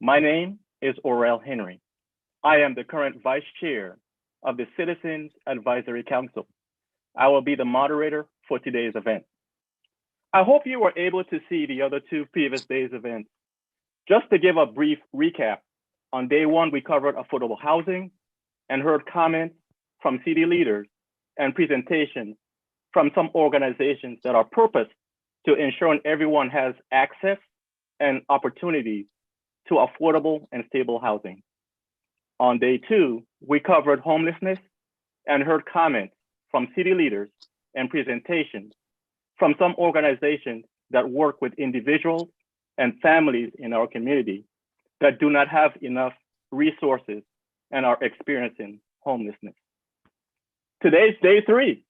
My name is Orel Henry. I am the current Vice Chair of the Citizens Advisory Council. I will be the moderator for today's event. I hope you were able to see the other two previous days' events. Just to give a brief recap, on day one, we covered affordable housing and heard comments from city leaders and presentations from some organizations that are purposed to ensuring everyone has access and opportunities to affordable and stable housing. On day two, we covered homelessness and heard comments from city leaders and presentations from some organizations that work with individuals and families in our community that do not have enough resources and are experiencing homelessness. Today's day three,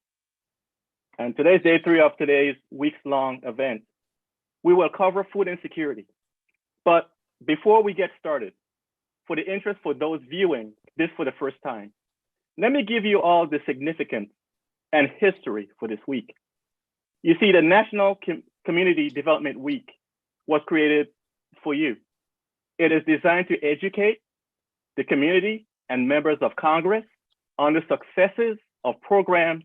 and today's day three of today's weeks-long event. We will cover food insecurity. But before we get started, for the interest for those viewing this for the first time, let me give you all the significance and history for this week. You see, the National Community Development Week was created for you. It is designed to educate the community and members of Congress on the successes of programs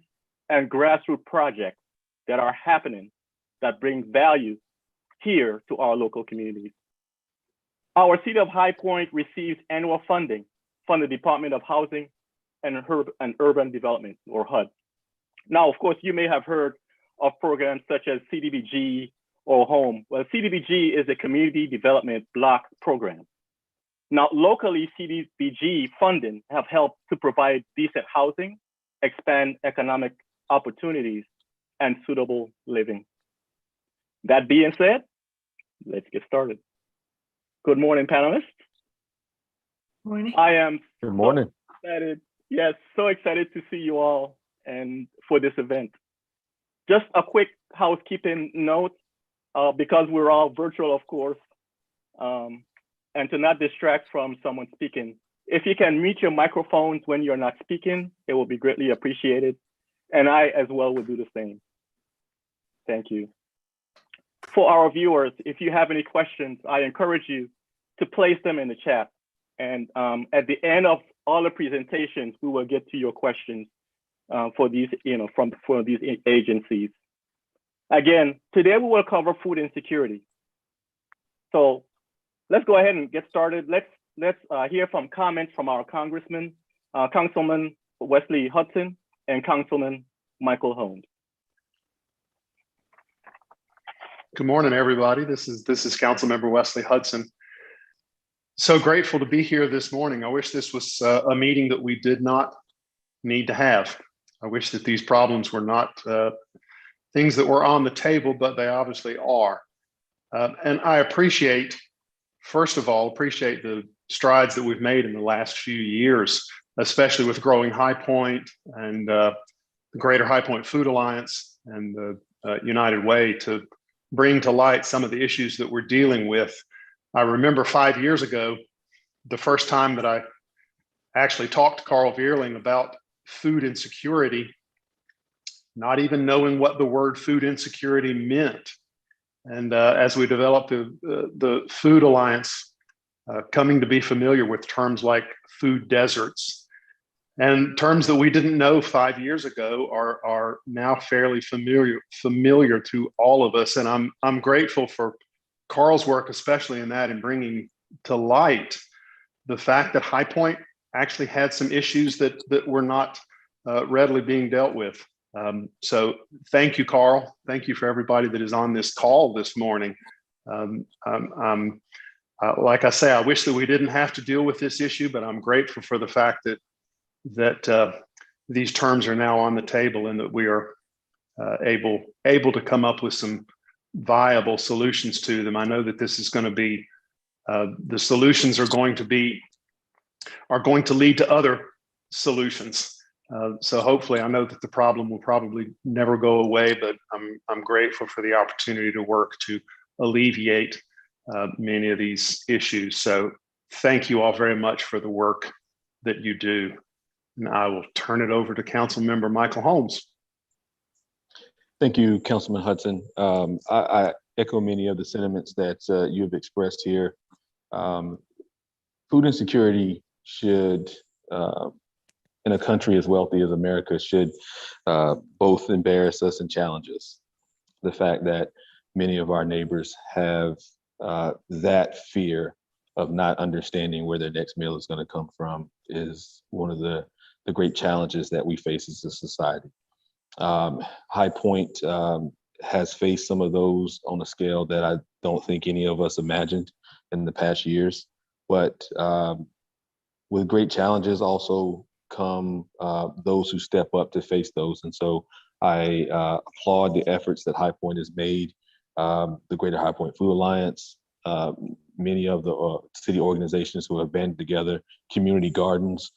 and grassroots projects that are happening that bring value here to our local communities. Our City of High Point receives annual funding from the Department of Housing and Urban Development, or HUD. Now, of course, you may have heard of programs such as CDBG or HOME. Well, CDBG is a community development block program. Now, locally, CDBG funding have helped to provide decent housing, expand economic opportunities, and suitable living. That being said, let's get started. Good morning, panelists. Morning. I am Good morning. so excited. Yes, so excited to see you all and for this event. Just a quick housekeeping note, because we're all virtual, of course, and to not distract from someone speaking. If you can mute your microphones when you're not speaking, it will be greatly appreciated. And I as well will do the same. Thank you. For our viewers, if you have any questions, I encourage you to place them in the chat. And at the end of all the presentations, we will get to your questions for these, for these agencies. Again, today we will cover food insecurity. So let's go ahead and get started. Let's hear from comments from our Congressman, Councilman Wesley Hudson and Councilman Michael Holmes. Good morning, everybody. This is Councilmember Wesley Hudson. So grateful to be here this morning. I wish this was a meeting that we did not need to have. I wish that these problems were not things that were on the table, but they obviously are. And I first of all, appreciate the strides that we've made in the last few years, especially with growing High Point and the Greater High Point Food Alliance and the United Way to bring to light some of the issues that we're dealing with. I remember 5 years ago, the first time that I actually talked to Carl Vierling about food insecurity, not even knowing what the word food insecurity meant. And as we developed the Food Alliance, coming to be familiar with terms like food deserts, and terms that we didn't know 5 years ago are now fairly familiar to all of us. And I'm grateful for Carl's work, especially in that, in bringing to light the fact that High Point actually had some issues that were not readily being dealt with. So thank you, Carl. Thank you for everybody that is on this call this morning. Like I say, I wish that we didn't have to deal with this issue, but I'm grateful for the fact that these terms are now on the table and that we are able to come up with some viable solutions to them. I know that this is going to be, the solutions are going to lead to other solutions. So hopefully, I know that the problem will probably never go away, but I'm grateful for the opportunity to work to alleviate many of these issues. So thank you all very much for the work that you do. And I will turn it over to Councilmember Michael Holmes. Thank you, Councilman Hudson. I echo many of the sentiments that you have expressed here. food insecurity should, in a country as wealthy as America, should both embarrass us and challenge us. The fact that many of our neighbors have that fear of not understanding where their next meal is going to come from is one of the great challenges that we face as a society. High Point has faced some of those on a scale that I don't think any of us imagined in the past years. But with great challenges also come those who step up to face those. And so I applaud the efforts that High Point has made, the Greater High Point Food Alliance, many of the city organizations who have banded together, community gardens,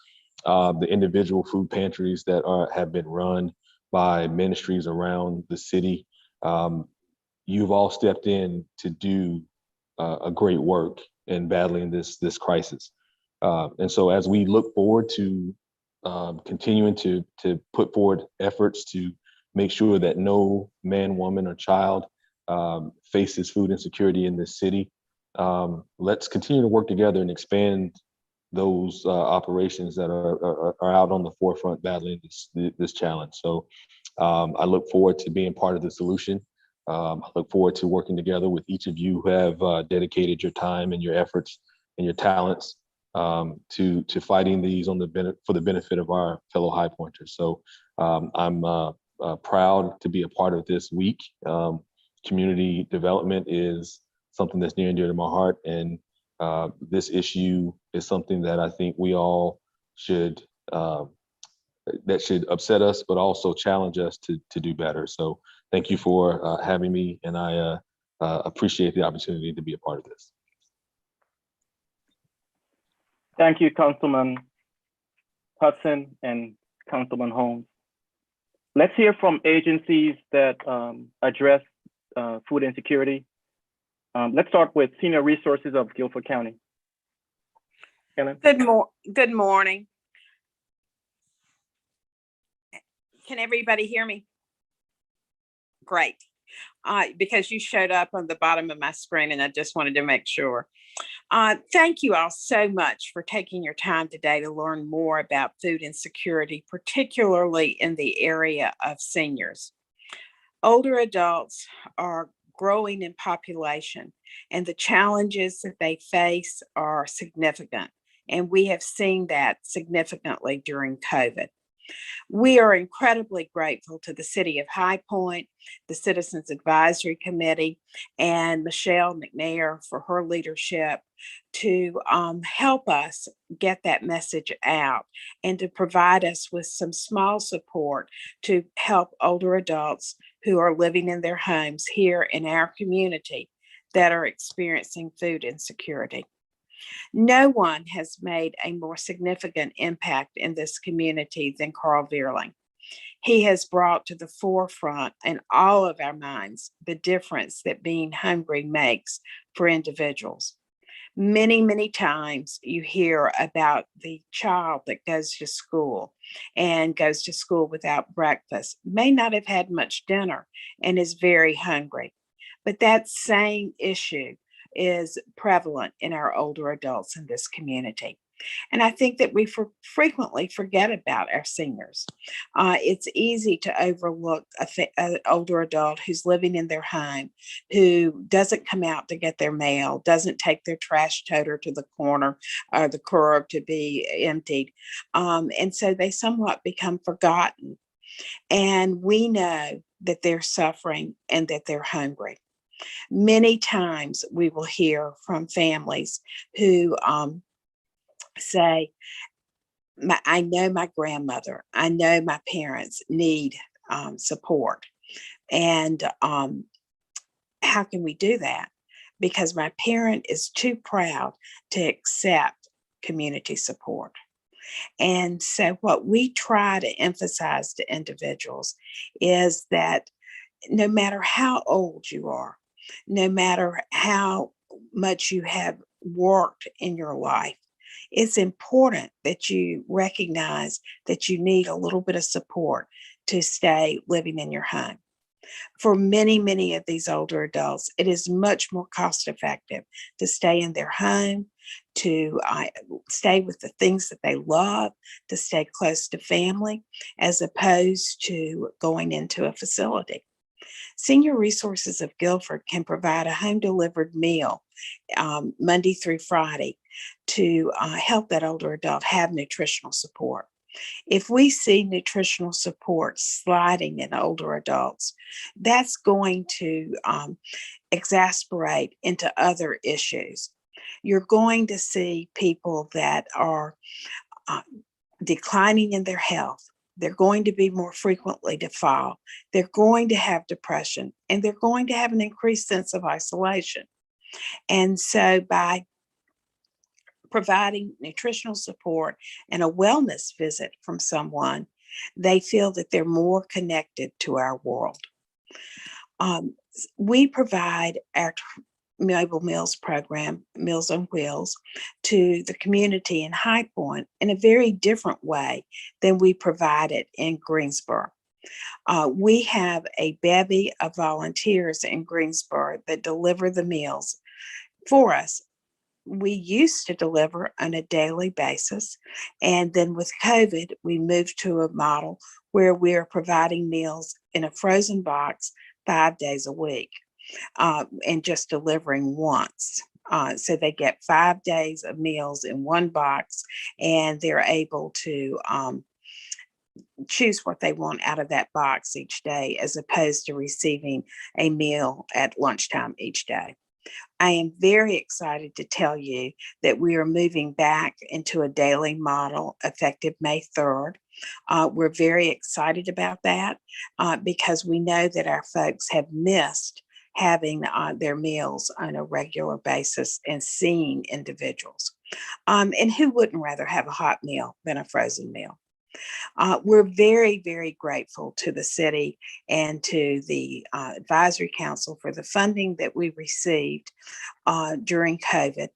the individual food pantries that have been run by ministries around the city. You've all stepped in to do a great work in battling this crisis. And so as we look forward to continuing to put forward efforts to make sure that no man, woman, or child faces food insecurity in this city, let's continue to work together and expand those operations that are out on the forefront battling this challenge. So I look forward to being part of the solution. I look forward to working together with each of you who have dedicated your time and your efforts and your talents to fighting these for the benefit of our fellow High Pointers. So I'm proud to be a part of this week. Community development is something that's near and dear to my heart, and this issue is something that I think we all should that should upset us, but also challenge us to do better. So thank you for having me, and I appreciate the opportunity to be a part of this. Thank you, Councilman Hudson and Councilman Holmes. Let's hear from agencies that address food insecurity. Let's start with Senior Resources of Guilford County. Ellen? Good morning. Can everybody hear me? Great. Because you showed up on the bottom of my screen and I just wanted to make sure. Thank you all so much for taking your time today to learn more about food insecurity, particularly in the area of seniors. Older adults are growing in population, and the challenges that they face are significant. And we have seen that significantly during COVID. We are incredibly grateful to the City of High Point, the Citizens Advisory Committee, and Michelle McNair for her leadership to help us get that message out and to provide us with some small support to help older adults who are living in their homes here in our community that are experiencing food insecurity. No one has made a more significant impact in this community than Carl Vierling. He has brought to the forefront in all of our minds the difference that being hungry makes for individuals. Many, many times you hear about the child that goes to school and goes to school without breakfast, may not have had much dinner and is very hungry. But that same issue is prevalent in our older adults in this community. And I think that we frequently forget about our seniors. It's easy to overlook an older adult who's living in their home, who doesn't come out to get their mail, doesn't take their trash toter to the corner or the curb to be emptied. And so they somewhat become forgotten. And we know that they're suffering and that they're hungry. Many times we will hear from families who say, I know my grandmother, I know my parents need support. And how can we do that? Because my parent is too proud to accept community support. And so what we try to emphasize to individuals is that no matter how old you are, no matter how much you have worked in your life, it's important that you recognize that you need a little bit of support to stay living in your home. For many, many of these older adults, it is much more cost effective to stay in their home, to stay with the things that they love, to stay close to family, as opposed to going into a facility. Senior Resources of Guilford can provide a home delivered meal Monday through Friday to help that older adult have nutritional support. If we see nutritional support sliding in older adults, that's going to exasperate into other issues. You're going to see people that are declining in their health. They're going to be more frequently to fall. They're going to have depression, and they're going to have an increased sense of isolation. And so by providing nutritional support and a wellness visit from someone, they feel that they're more connected to our world. We provide our Mobile Meals program, Meals on Wheels, to the community in High Point in a very different way than we provide it in Greensboro. We have a bevy of volunteers in Greensboro that deliver the meals for us. We used to deliver on a daily basis. And then with COVID, we moved to a model where we are providing meals in a frozen box 5 days a week and just delivering once. So they get 5 days of meals in one box, and they're able to choose what they want out of that box each day, as opposed to receiving a meal at lunchtime each day. I am very excited to tell you that we are moving back into a daily model effective May 3rd. We're very excited about that because we know that our folks have missed having their meals on a regular basis and seeing individuals. And who wouldn't rather have a hot meal than a frozen meal? We're very, very grateful to the city and to the advisory council for the funding that we received during COVID.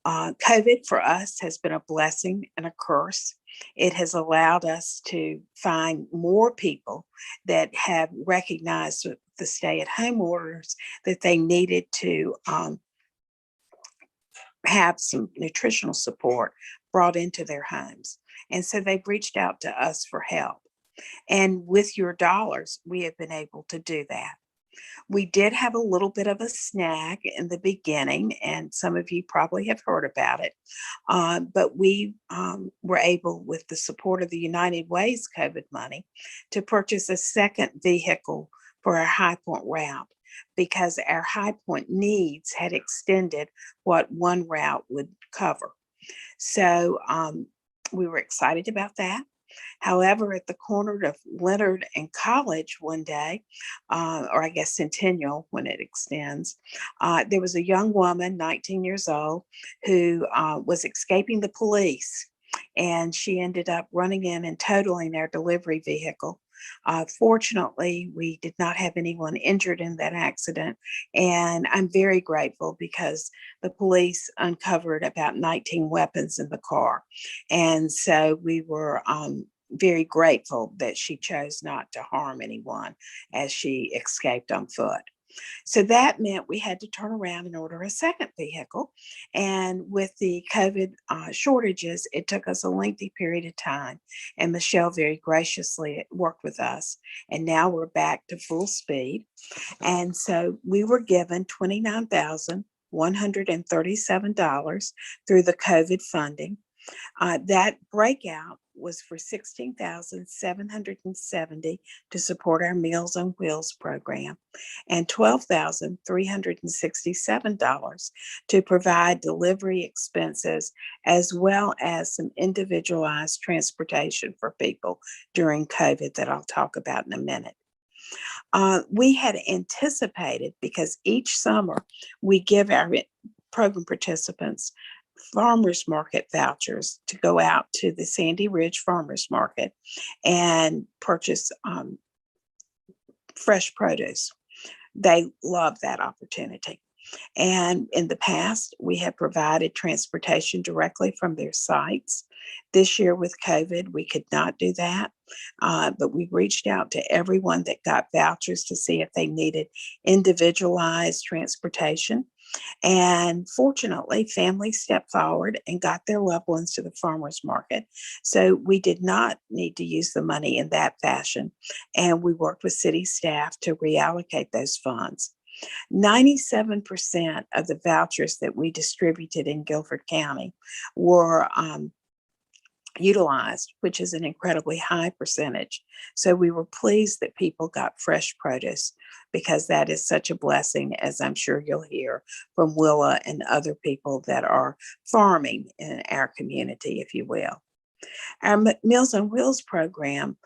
COVID for us has been a blessing and a curse. It has allowed us to find more people that have recognized with the stay-at-home orders that they needed to have some nutritional support brought into their homes. And so they've reached out to us for help. And with your dollars, we have been able to do that. We did have a little bit of a snag in the beginning, and some of you probably have heard about it. But we were able, with the support of the United Way's COVID money, to purchase a second vehicle for our High Point route, because our High Point needs had extended what one route would cover. So we were excited about that. However, at the corner of Leonard and College one day, or I guess Centennial when it extends, there was a young woman, 19 years old, who was escaping the police. And she ended up running in and totaling our delivery vehicle. Fortunately, we did not have anyone injured in that accident. And I'm very grateful because the police uncovered about 19 weapons in the car. And so we were very grateful that she chose not to harm anyone as she escaped on foot. So that meant we had to turn around and order a second vehicle. And with the COVID shortages, it took us a lengthy period of time. And Michelle very graciously worked with us. And now we're back to full speed. And so we were given $29,137 through the COVID funding. That breakout was for $16,770 to support our Meals on Wheels program, and $12,367 to provide delivery expenses, as well as some individualized transportation for people during COVID that I'll talk about in a minute. We had anticipated, because each summer we give our program participants farmers market vouchers to go out to the Sandy Ridge Farmers Market and purchase fresh produce. They love that opportunity. And in the past, we have provided transportation directly from their sites. This year with COVID, we could not do that, but we reached out to everyone that got vouchers to see if they needed individualized transportation. And fortunately, families stepped forward and got their loved ones to the farmers market. So we did not need to use the money in that fashion. And we worked with city staff to reallocate those funds. 97% of the vouchers that we distributed in Guilford County were utilized, which is an incredibly high percentage. So we were pleased that people got fresh produce because that is such a blessing, as I'm sure you'll hear from Willa and other people that are farming in our community, if you will. Our Meals on Wheels program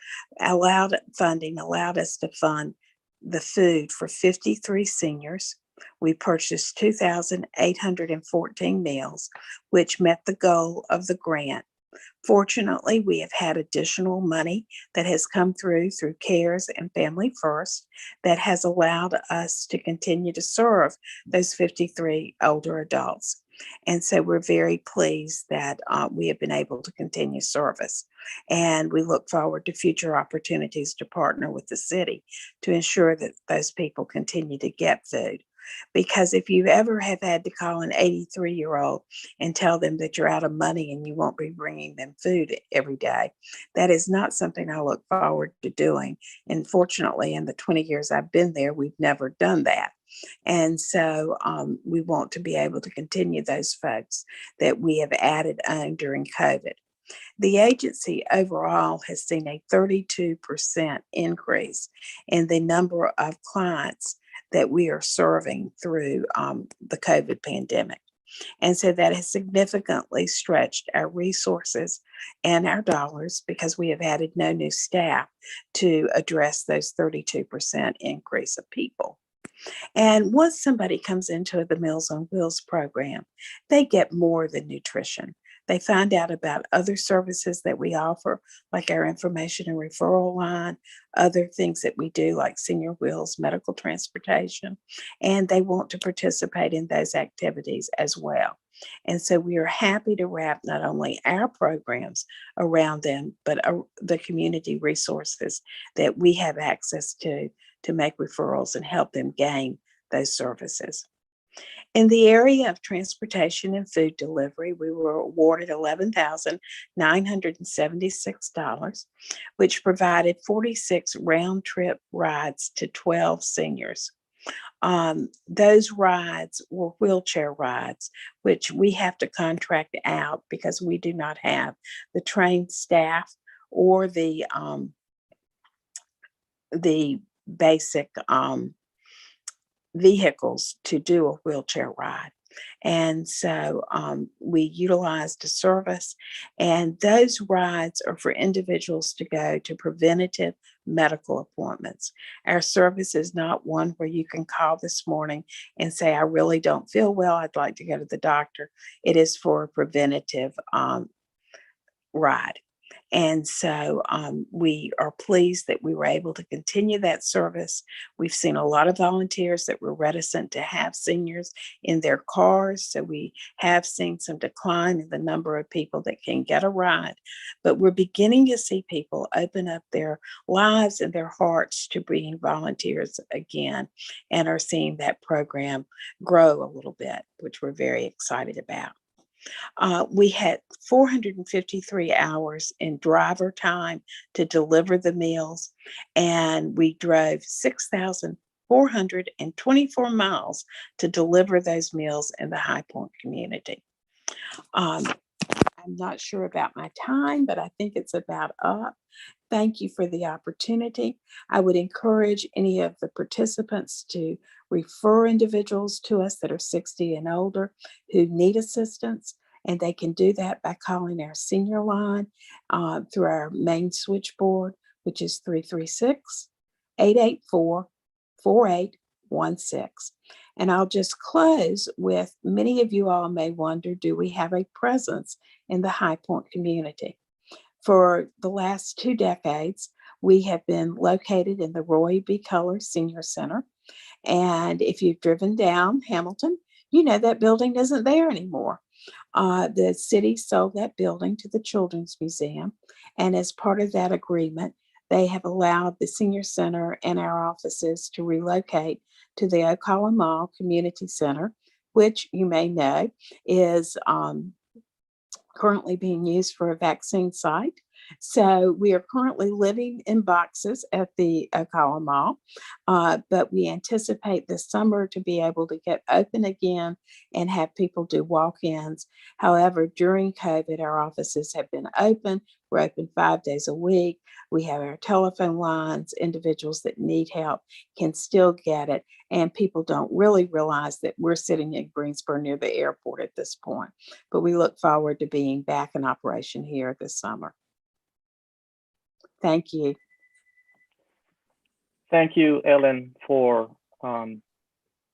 allowed us to fund the food for 53 seniors. We purchased 2,814 meals, which met the goal of the grant. Fortunately, we have had additional money that has come through CARES and Family First that has allowed us to continue to serve those 53 older adults. And so we're very pleased that we have been able to continue service. And we look forward to future opportunities to partner with the city to ensure that those people continue to get food. Because if you ever have had to call an 83-year-old and tell them that you're out of money and you won't be bringing them food every day, that is not something I look forward to doing. And fortunately, in the 20 years I've been there, we've never done that. And so we want to be able to continue those folks that we have added on during COVID. The agency overall has seen a 32% increase in the number of clients that we are serving through the COVID pandemic. And so that has significantly stretched our resources and our dollars because we have added no new staff to address those 32% increase of people. And once somebody comes into the Meals on Wheels program, they get more than nutrition. They find out about other services that we offer, like our information and referral line, other things that we do, like Senior Wheels, medical transportation, and they want to participate in those activities as well. And so we are happy to wrap not only our programs around them, but the community resources that we have access to make referrals and help them gain those services. In the area of transportation and food delivery, we were awarded $11,976, which provided 46 round trip rides to 12 seniors. Those rides were wheelchair rides, which we have to contract out because we do not have the trained staff or the basic vehicles to do a wheelchair ride. And so we utilized a service, and those rides are for individuals to go to preventative medical appointments. Our service is not one where you can call this morning and say, I really don't feel well, I'd like to go to the doctor. It is for a preventative ride. And so we are pleased that we were able to continue that service. We've seen a lot of volunteers that were reticent to have seniors in their cars. So we have seen some decline in the number of people that can get a ride. But we're beginning to see people open up their lives and their hearts to being volunteers again, and are seeing that program grow a little bit, which we're very excited about. We had 453 hours in driver time to deliver the meals, and we drove 6,424 miles to deliver those meals in the High Point community. I'm not sure about my time, but I think it's about up. Thank you for the opportunity. I would encourage any of the participants to refer individuals to us that are 60 and older who need assistance. And they can do that by calling our senior line through our main switchboard, which is 336-884-4816. And I'll just close with, many of you all may wonder, do we have a presence in the High Point community? For the last 2 decades, we have been located in the Roy B. Culler Senior Center, And if you've driven down Hamilton, you know that building isn't there anymore. The city sold that building to the Children's Museum. And as part of that agreement, they have allowed the senior center and our offices to relocate to the Ocala Mall Community Center, which you may know is currently being used for a vaccine site. So we are currently living in boxes at the Ocala Mall, but we anticipate this summer to be able to get open again and have people do walk-ins. However, during COVID, our offices have been open. We're open 5 days a week. We have our telephone lines. Individuals that need help can still get it. And people don't really realize that we're sitting in Greensboro near the airport at this point. But we look forward to being back in operation here this summer. Thank you. Thank you, Ellen, for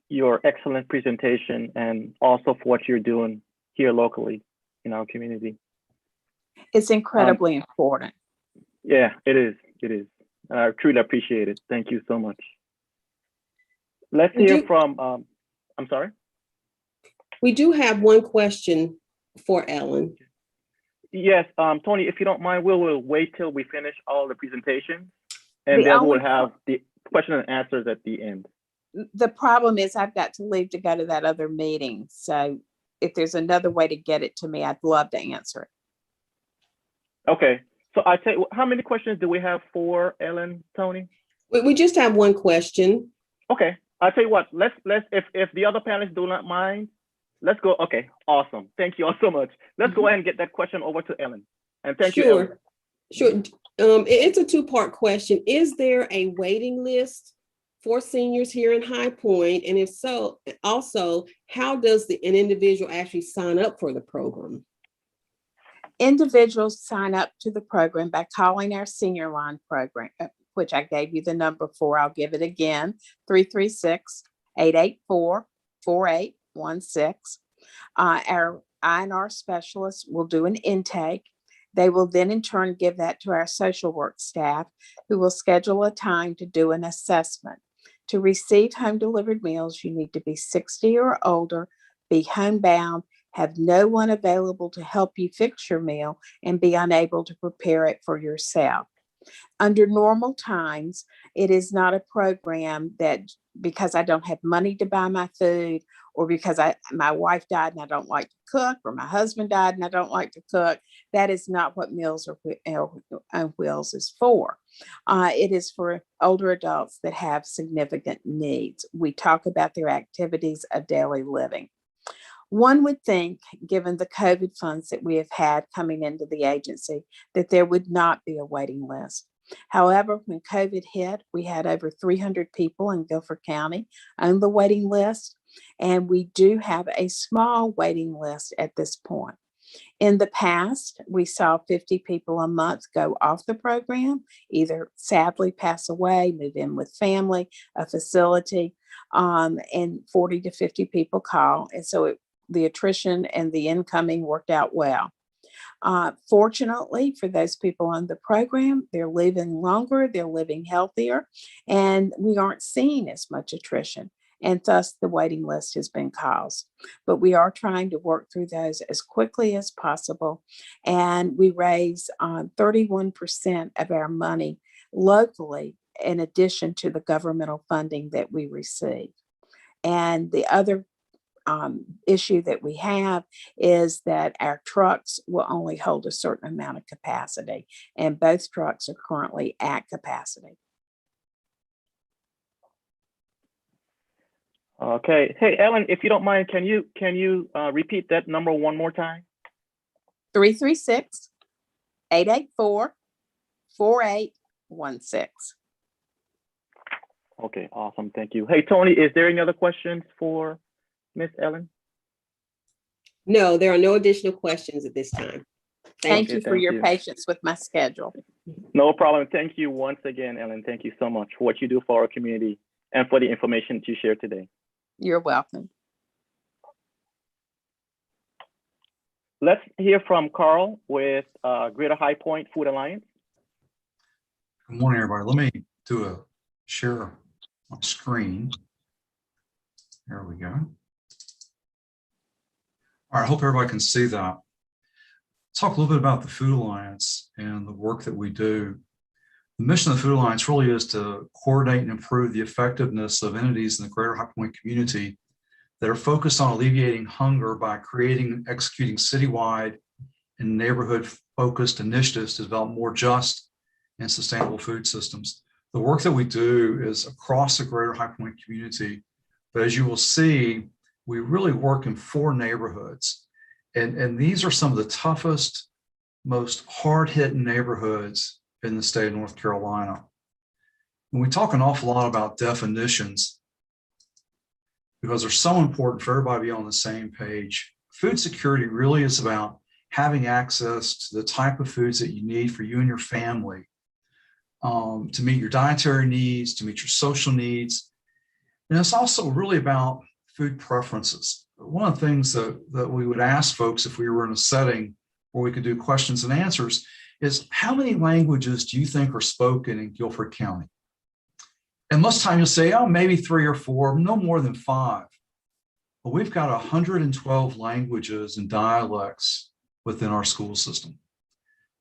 your excellent presentation and also for what you're doing here locally in our community. It's incredibly important. Yeah, it is. It is. And I truly appreciate it. Thank you so much. Let's hear from, I'm sorry? We do have one question for Ellen. Yes, Tony, if you don't mind, we'll wait till we finish all the presentations and The then only we'll have the question and answers at the end. The problem is I've got to leave to go to that other meeting. So if there's another way to get it to me, I'd love to answer it. Okay, so I tell you, how many questions do we have for Ellen, Tony? We just have one question. Okay, I'll tell you what, let's if the other panelists do not mind, let's go. Okay, awesome. Thank you all so much. Let's go ahead and get that question over to Ellen. And thank you, Ellen. Sure. It's a two-part question. Is there a waiting list for seniors here in High Point? And if so, also, how does an individual actually sign up for the program? Individuals sign up to the program by calling our senior line program, which I gave you the number for. I'll give it again, 336-884-4816. Our INR specialist will do an intake. They will then in turn give that to our social work staff, who will schedule a time to do an assessment. To receive home delivered meals, you need to be 60 or older, be homebound, have no one available to help you fix your meal, and be unable to prepare it for yourself. Under normal times, it is not a program that, because I don't have money to buy my food, or because my wife died and I don't like to cook, or my husband died and I don't like to cook, that is not what Meals on Wheels is for. It is for older adults that have significant needs. We talk about their activities of daily living. One would think, given the COVID funds that we have had coming into the agency, that there would not be a waiting list. However, when COVID hit, we had over 300 people in Guilford County on the waiting list, and we do have a small waiting list at this point. In the past, we saw 50 people a month go off the program, either sadly pass away, move in with family, a facility, and 40 to 50 people call. And so the attrition and the incoming worked out well. Fortunately for those people on the program, they're living longer, they're living healthier, and we aren't seeing as much attrition. And thus the waiting list has been caused. But we are trying to work through those as quickly as possible. And we raise 31% of our money locally, in addition to the governmental funding that we receive. And the other issue that we have is that our trucks will only hold a certain amount of capacity, and both trucks are currently at capacity. Okay. Hey, Ellen, if you don't mind, can you repeat that number one more time? 336-884-4816. Okay, awesome. Thank you. Hey, Tony, is there any other questions for Miss Ellen? No, there are no additional questions at this time. Thank you for your patience with my schedule. No problem. Thank you once again, Ellen. Thank you so much for what you do for our community and for the information that you shared today. You're welcome. Let's hear from Carl with Greater High Point Food Alliance. Good morning, everybody. Let me do a share my screen. There we go. All right, I hope everybody can see that. Talk a little bit about the Food Alliance and the work that we do. The mission of the Food Alliance really is to coordinate and improve the effectiveness of entities in the greater High Point community that are focused on alleviating hunger by creating and executing citywide and neighborhood-focused initiatives to develop more just and sustainable food systems. The work that we do is across the greater High Point community, but as you will see, we really work in 4 neighborhoods. And these are some of the toughest, most hard-hitting neighborhoods in the state of North Carolina. And we talk an awful lot about definitions because they're so important for everybody to be on the same page. Food security really is about having access to the type of foods that you need for you and your family to meet your dietary needs, to meet your social needs. And it's also really about food preferences. One of the things that we would ask folks if we were in a setting where we could do questions and answers is, how many languages do you think are spoken in Guilford County? And most time you'll say, oh, maybe 3 or 4, no more than 5. But we've got 112 languages and dialects within our school system.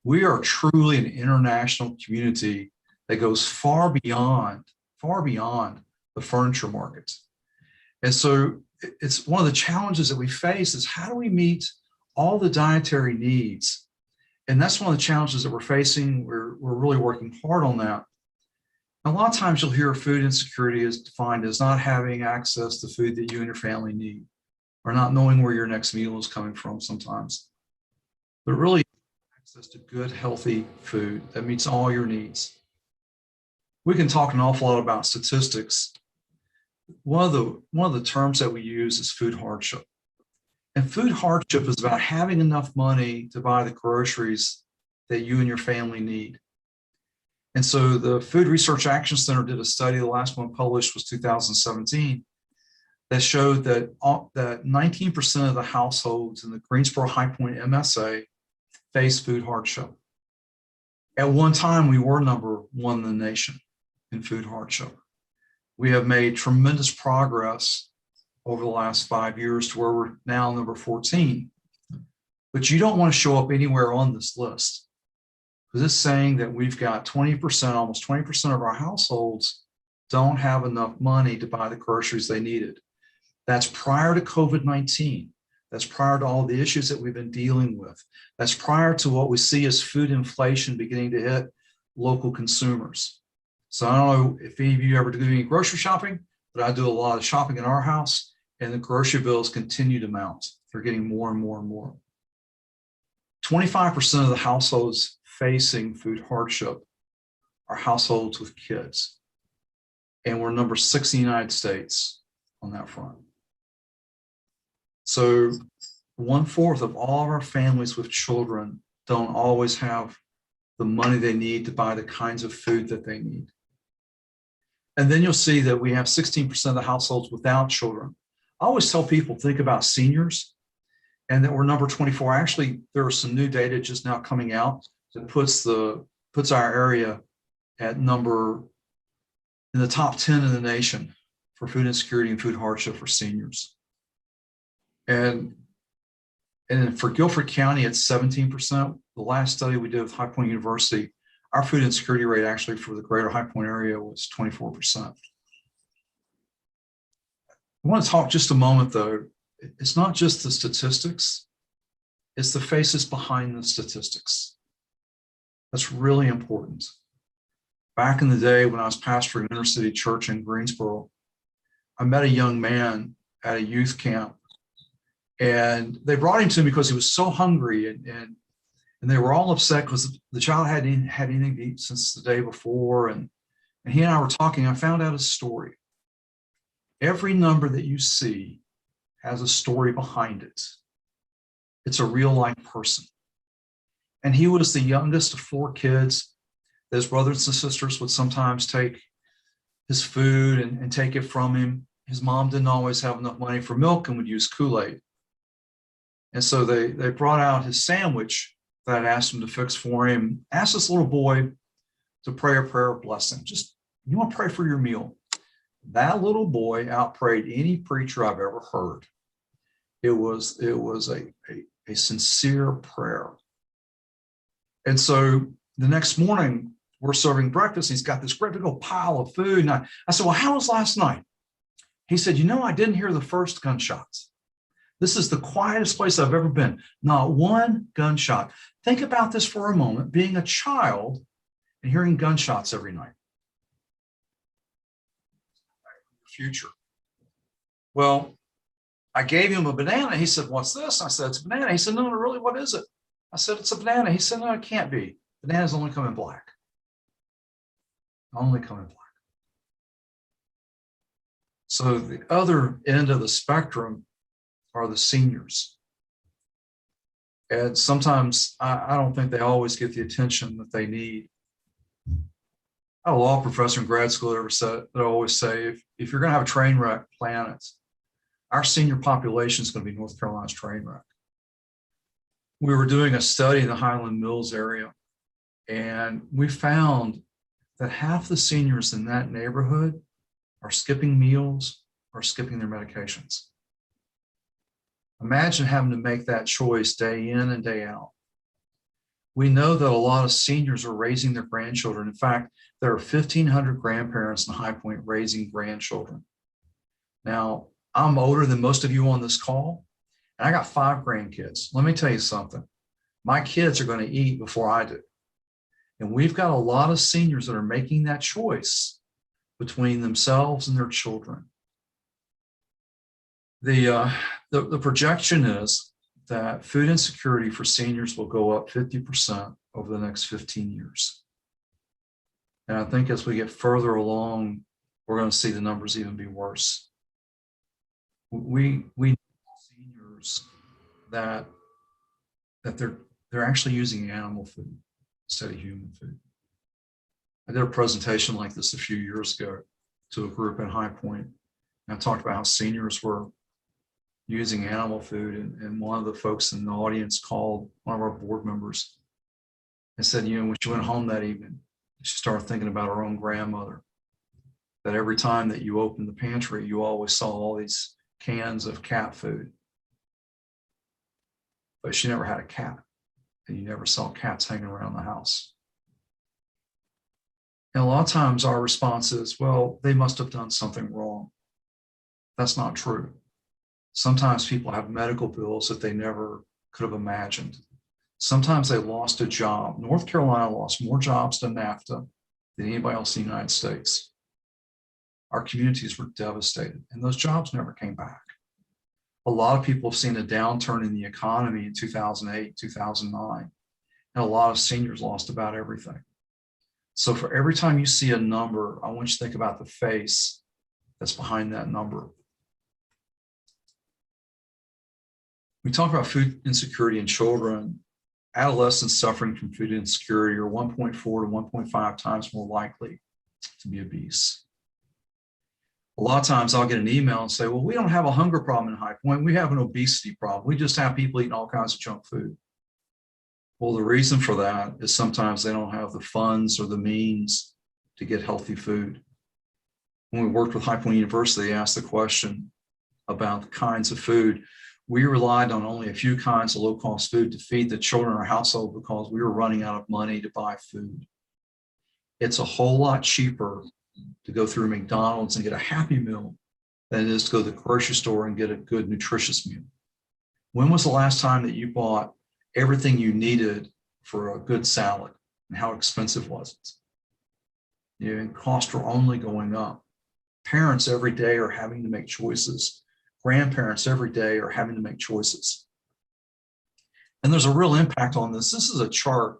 We are truly an international community that goes far beyond the furniture market. And so it's one of the challenges that we face is, how do we meet all the dietary needs? And that's one of the challenges that we're facing. We're really working hard on that. And a lot of times you'll hear food insecurity is defined as not having access to food that you and your family need, or not knowing where your next meal is coming from sometimes. But really, access to good, healthy food that meets all your needs. We can talk an awful lot about statistics. One of the terms that we use is food hardship. And food hardship is about having enough money to buy the groceries that you and your family need. And so the Food Research Action Center did a study, the last one published was 2017, that showed that 19% of the households in the Greensboro High Point MSA face food hardship. At one time, we were number 1 in the nation in food hardship. We have made tremendous progress over the last 5 years to where we're now number 14. But you don't want to show up anywhere on this list, because it's saying that we've got 20%, almost 20% of our households don't have enough money to buy the groceries they needed. That's prior to COVID-19. That's prior to all the issues that we've been dealing with. That's prior to what we see as food inflation beginning to hit local consumers. So I don't know if any of you ever do any grocery shopping, but I do a lot of shopping in our house, and the grocery bills continue to mount. They're getting more and more and more. 25% of the households facing food hardship are households with kids. And we're number 6 in the United States on that front. So 1/4 of all of our families with children don't always have the money they need to buy the kinds of food that they need. And then you'll see that we have 16% of the households without children. I always tell people, think about seniors, and that we're number 24. Actually, there are some new data just now coming out that puts our area at number in the top 10 in the nation for food insecurity and food hardship for seniors. And for Guilford County, it's 17%. The last study we did with High Point University, our food insecurity rate actually for the greater High Point area was 24%. I want to talk just a moment though. It's not just the statistics, it's the faces behind the statistics. That's really important. Back in the day when I was pastoring an inner city church in Greensboro, I met a young man at a youth camp, and they brought him to me because he was so hungry, and they were all upset because the child hadn't had anything to eat since the day before. And he and I were talking. I found out his story. Every number that you see has a story behind it. It's a real life person. And he was the youngest of 4 kids. His brothers and sisters would sometimes take his food and take it from him. His mom didn't always have enough money for milk and would use Kool-Aid. And so they brought out his sandwich that I'd asked him to fix for him, asked this little boy to pray a prayer of blessing. Just, you want to pray for your meal? That little boy outprayed any preacher I've ever heard. It was a sincere prayer. And so the next morning, we're serving breakfast. He's got this great big old pile of food. And I said, well, how was last night? He said, I didn't hear the first gunshots. This is the quietest place I've ever been. Not one gunshot. Think about this for a moment, being a child and hearing gunshots every night. Future. Well, I gave him a banana. He said, what's this? I said, it's a banana. He said, no, really, what is it? I said, it's a banana. He said, no, it can't be. Bananas only come in black. Only come in black. So the other end of the spectrum are the seniors. And sometimes I don't think they always get the attention that they need. I had a law professor in grad school that I always say, if you're going to have a train wreck, plan it. Our senior population is going to be North Carolina's train wreck. We were doing a study in the Highland Mills area, and we found that half the seniors in that neighborhood are skipping meals or skipping their medications. Imagine having to make that choice day in and day out. We know that a lot of seniors are raising their grandchildren. In fact, there are 1,500 grandparents in High Point raising grandchildren. Now, I'm older than most of you on this call, and I got 5 grandkids. Let me tell you something. My kids are going to eat before I do. And we've got a lot of seniors that are making that choice between themselves and their children. The projection is that food insecurity for seniors will go up 50% over the next 15 years. And I think as we get further along, we're going to see the numbers even be worse. We need seniors that they're actually using animal food instead of human food. I did a presentation like this a few years ago to a group in High Point, and I talked about how seniors were using animal food, and one of the folks in the audience called one of our board members and said, when she went home that evening, she started thinking about her own grandmother, that every time that you opened the pantry, you always saw all these cans of cat food. But she never had a cat, and you never saw cats hanging around the house. And a lot of times our response is, well, they must have done something wrong. That's not true. Sometimes people have medical bills that they never could have imagined. Sometimes they lost a job. North Carolina lost more jobs to NAFTA than anybody else in the United States. Our communities were devastated, and those jobs never came back. A lot of people have seen a downturn in the economy in 2008, 2009, and a lot of seniors lost about everything. So for every time you see a number, I want you to think about the face that's behind that number. We talk about food insecurity in children. Adolescents suffering from food insecurity are 1.4 to 1.5 times more likely to be obese. A lot of times I'll get an email and say, well, we don't have a hunger problem in High Point. We have an obesity problem. We just have people eating all kinds of junk food. Well, the reason for that is sometimes they don't have the funds or the means to get healthy food. When we worked with High Point University, they asked the question about the kinds of food. We relied on only a few kinds of low-cost food to feed the children in our household because we were running out of money to buy food. It's a whole lot cheaper to go through McDonald's and get a Happy Meal than it is to go to the grocery store and get a good, nutritious meal. When was the last time that you bought everything you needed for a good salad, and how expensive was it? And costs are only going up. Parents every day are having to make choices. Grandparents every day are having to make choices. And there's a real impact on this. This is a chart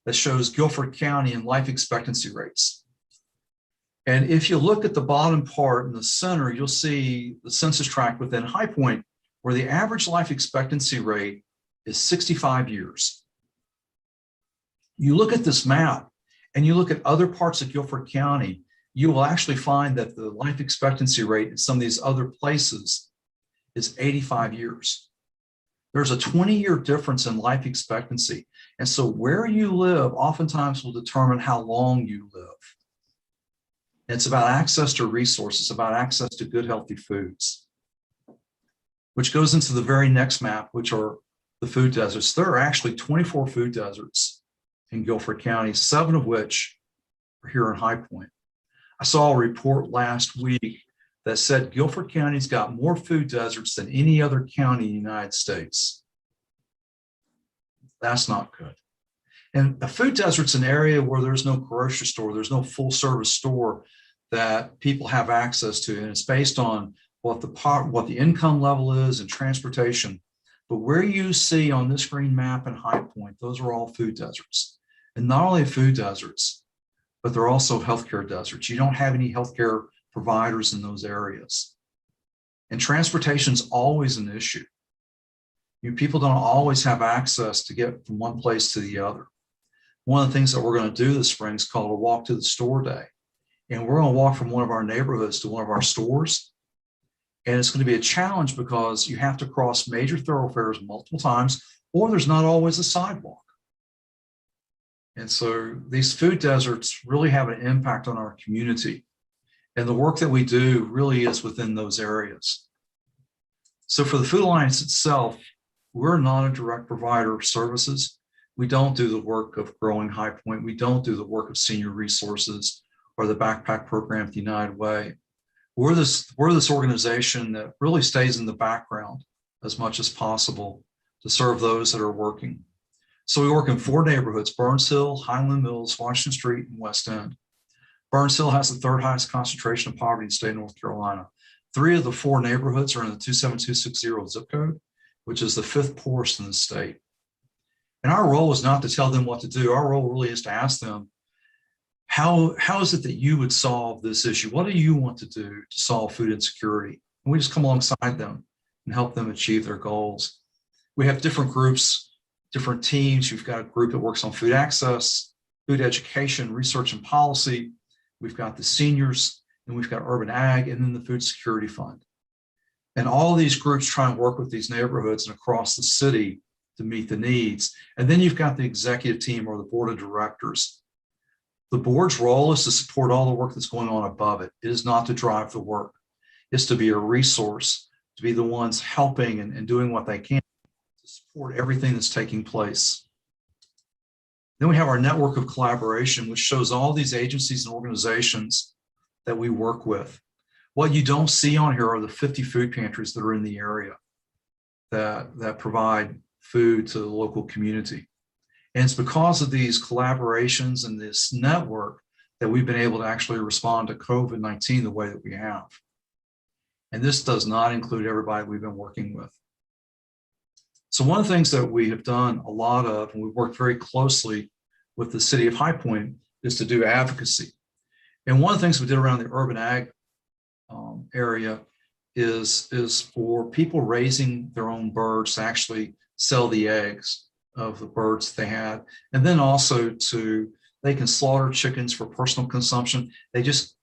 that shows Guilford County and life expectancy rates. And if you look at the bottom part in the center, you'll see the census tract within High Point, where the average life expectancy rate is 65 years. You look at this map and you look at other parts of Guilford County, you will actually find that the life expectancy rate in some of these other places is 85 years. There's a 20-year difference in life expectancy. And so where you live oftentimes will determine how long you live. It's about access to resources, about access to good, healthy foods, which goes into the very next map, which are the food deserts. There are actually 24 food deserts in Guilford County, 7 of which are here in High Point. I saw a report last week that said Guilford County's got more food deserts than any other county in the United States. That's not good. And a food desert's an area where there's no grocery store, there's no full service store that people have access to. And it's based on what the income level is and transportation. But where you see on this green map in High Point, those are all food deserts. And not only food deserts, but they're also healthcare deserts. You don't have any healthcare providers in those areas. And transportation is always an issue. People don't always have access to get from one place to the other. One of the things that we're going to do this spring is called a walk to the store day. And we're going to walk from one of our neighborhoods to one of our stores. And it's going to be a challenge because you have to cross major thoroughfares multiple times, or there's not always a sidewalk. And so these food deserts really have an impact on our community. And the work that we do really is within those areas. So for the Food Alliance itself, we're not a direct provider of services. We don't do the work of Growing High Point. We don't do the work of Senior Resources or the Backpack Program at the United Way. We're this organization that really stays in the background as much as possible to serve those that are working. So we work in 4 neighborhoods: Burns Hill, Highland Mills, Washington Street, and West End. Burns Hill has the 3rd highest concentration of poverty in the state of North Carolina. 3 of the 4 neighborhoods are in the 27260 zip code, which is the 5th poorest in the state. And our role is not to tell them what to do. Our role really is to ask them, how is it that you would solve this issue? What do you want to do to solve food insecurity? And we just come alongside them and help them achieve their goals. We have different groups, different teams. You've got a group that works on food access, food education, research and policy. We've got the seniors, and we've got urban ag, and then the food security fund. And all these groups try and work with these neighborhoods and across the city to meet the needs. And then you've got the executive team or the board of directors. The board's role is to support all the work that's going on above it. It is not to drive the work. It's to be a resource, to be the ones helping and doing what they can to support everything that's taking place. Then we have our network of collaboration, which shows all these agencies and organizations that we work with. What you don't see on here are the 50 food pantries that are in the area that provide food to the local community. And it's because of these collaborations and this network that we've been able to actually respond to COVID-19 the way that we have. And this does not include everybody we've been working with. So one of the things that we have done a lot of, and we've worked very closely with the city of High Point, is to do advocacy. And one of the things we did around the urban ag area is for people raising their own birds to actually sell the eggs of the birds they had. And then also they can slaughter chickens for personal consumption.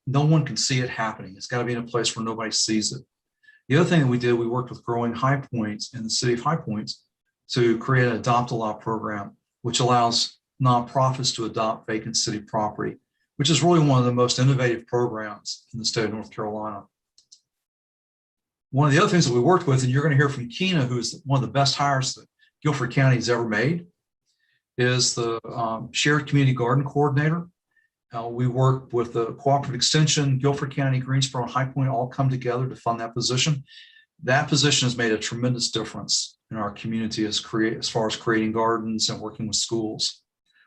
No one can see it happening. It's got to be in a place where nobody sees it. The other thing that we did, we worked with Growing High Points in the city of High Points to create an adopt-a-lot program, which allows nonprofits to adopt vacant city property, which is really one of the most innovative programs in the state of North Carolina. One of the other things that we worked with, and you're going to hear from Keena, who is one of the best hires that Guilford County has ever made, is the Shared Community Garden Coordinator. We work with the Cooperative Extension, Guilford County, Greensboro, and High Point all come together to fund that position. That position has made a tremendous difference in our community as far as creating gardens and working with schools.